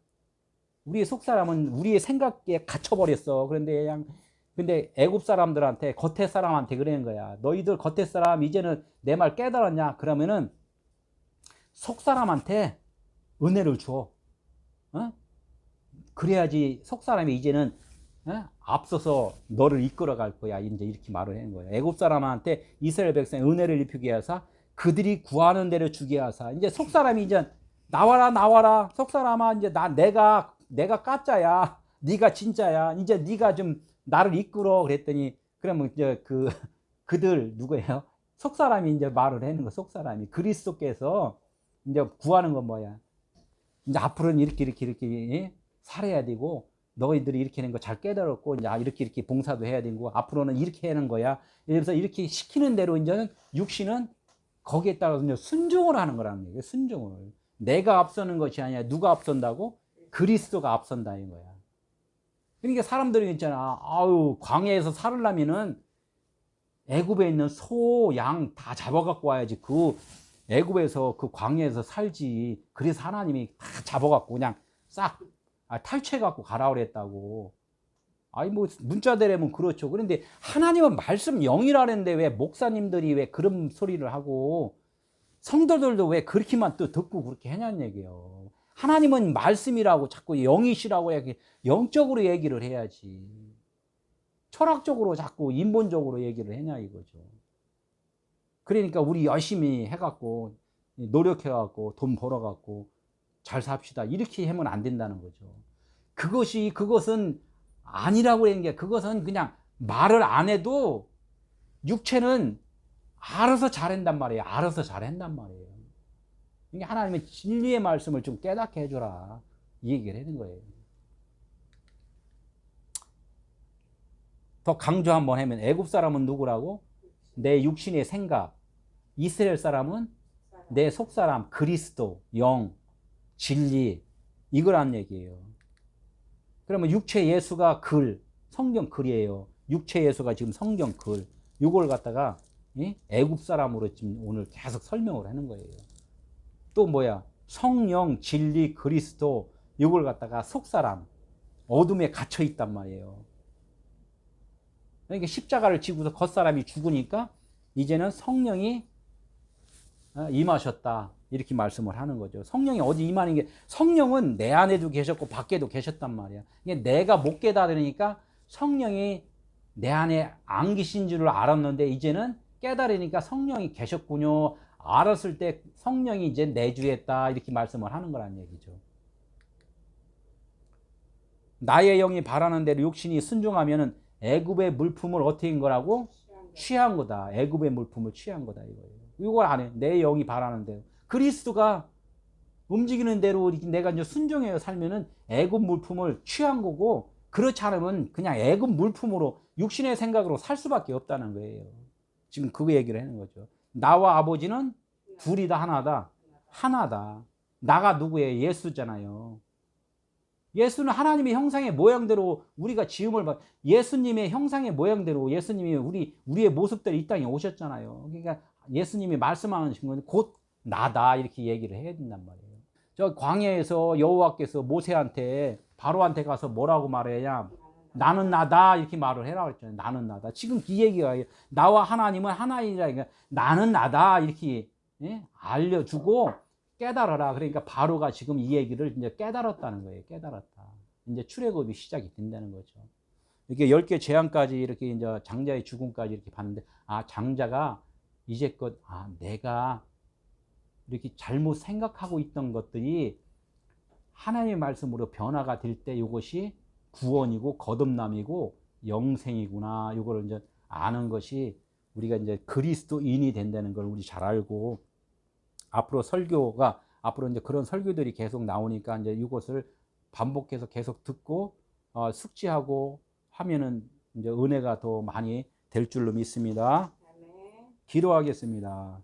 우리의 생각에 갇혀버렸어. 근데 애굽 사람들한테, 겉에 사람한테 그러는 거야. 너희들 겉에 사람 이제는 내 말 깨달았냐? 그러면은 속 사람한테 은혜를 줘. 그래야지 속 사람이 이제는 앞서서 너를 이끌어갈 거야. 이제 이렇게 말을 하는 거야. 애굽 사람한테 이스라엘 백성에 은혜를 입히게 하사 그들이 구하는 대로 주게 하사. 이제 속 사람이 이제 나와라 속 사람아, 이제 내가 가짜야, 네가 진짜야, 이제 네가 좀 나를 이끌어. 그랬더니 그러면 이제 그들 누구예요? 속 사람이 이제 말을 하는 거. 속 사람이 그리스도께서 이제 구하는 건 뭐야? 이제 앞으로는 이렇게 살아야 되고, 너희들이 이렇게 하는 거 잘 깨달았고, 이제 이렇게 봉사도 해야 되고, 앞으로는 이렇게 하는 거야. 그래서 이렇게 시키는 대로 이제는 육신은 거기에 따라서 이제 순종을 하는 거라는 얘기예요. 순종을. 내가 앞서는 것이 아니라 누가 앞선다고? 그리스도가 앞선다 인 거야. 그러니까 사람들이 있잖아. 광야에서 살으려면은 애굽에 있는 소, 양 다 잡아갖고 와야지. 애굽에서 그 광야에서 살지. 그래서 하나님이 다 잡아갖고 그냥 싹 탈취해갖고 가라 그랬다고. 뭐 문자대라면 그렇죠. 그런데 하나님은 말씀 영이라는데 왜 목사님들이 왜 그런 소리를 하고 성도들도 왜 그렇게만 또 듣고 그렇게 하냐는 얘기예요. 하나님은 말씀이라고 자꾸 영이시라고 이렇게 영적으로 얘기를 해야지. 철학적으로 자꾸 인본적으로 얘기를 해냐 이거죠. 그러니까 우리 열심히 해갖고 노력해갖고 돈 벌어갖고 잘 삽시다 이렇게 하면 안 된다는 거죠. 그것은 아니라고 하는 게, 그것은 그냥 말을 안 해도 육체는 알아서 잘한단 말이에요. 알아서 잘한단 말이에요. 이게 하나님의 진리의 말씀을 좀 깨닫게 해줘라 이 얘기를 하는 거예요. 더 강조 한번 하면 애굽 사람은 누구라고? 내 육신의 생각. 이스라엘 사람은 내 속사람, 그리스도, 영, 진리, 이거란 얘기예요. 그러면 육체 예수가 글, 성경 글이에요. 육체 예수가 지금 성경 글. 이걸 갖다가 애굽 사람으로 지금 오늘 계속 설명을 하는 거예요. 또 뭐야? 성령, 진리, 그리스도, 이걸 갖다가 속사람, 어둠에 갇혀 있단 말이에요. 그러니까 십자가를 지고서 겉사람이 죽으니까 이제는 성령이 임하셨다 이렇게 말씀을 하는 거죠. 성령이 어디 임하는 게, 성령은 내 안에도 계셨고 밖에도 계셨단 말이야. 내가 못 깨달으니까 성령이 내 안에 안 계신 줄을 알았는데 이제는 깨달으니까 성령이 계셨군요. 알았을 때 성령이 이제 내주했다 이렇게 말씀을 하는 거란 얘기죠. 나의 영이 바라는 대로 육신이 순종하면은 애굽의 물품을 어떻게 한 거라고? 취한 거다. 애굽의 물품을 취한 거다 이거예요. 이걸 안 해. 내 영이 바라는 대로. 그리스도가 움직이는 대로 내가 이제 순종해서 살면은 애굽 물품을 취한 거고, 그렇지 않으면 그냥 애굽 물품으로 육신의 생각으로 살 수밖에 없다는 거예요. 지금 그 얘기를 하는 거죠. 나와 아버지는 둘이 다 하나다. 하나다. 나가 누구예요? 예수잖아요. 예수는 하나님의 형상의 모양대로 우리가 지음을 받, 예수님의 형상의 모양대로 예수님이 우리의 모습대로 이 땅에 오셨잖아요. 그러니까 예수님이 말씀하신 건 곧 나다 이렇게 얘기를 해야 된단 말이에요. 저 광야에서 여호와께서 모세한테, 바로한테 가서 뭐라고 말해야? 나는 나다 이렇게 말을 해라고 했잖아요. 나는 나다. 지금 이 얘기가 나와 하나님은 하나이라, 그러니까 나는 나다 이렇게 알려주고 깨달아라. 그러니까 바로가 지금 이 얘기를 이제 깨달았다는 거예요. 깨달았다. 이제 출애굽이 시작이 된다는 거죠. 이렇게 10개 재앙까지 이렇게 이제 장자의 죽음까지 이렇게 봤는데, 장자가 이제껏 내가 이렇게 잘못 생각하고 있던 것들이 하나님의 말씀으로 변화가 될 때 이것이 구원이고 거듭남이고 영생이구나. 이걸 이제 아는 것이 우리가 이제 그리스도인이 된다는 걸 우리 잘 알고, 앞으로 설교가, 앞으로 이제 그런 설교들이 계속 나오니까 이제 이것을 반복해서 계속 듣고 숙지하고 하면은 이제 은혜가 더 많이 될 줄로 믿습니다. 기도하겠습니다.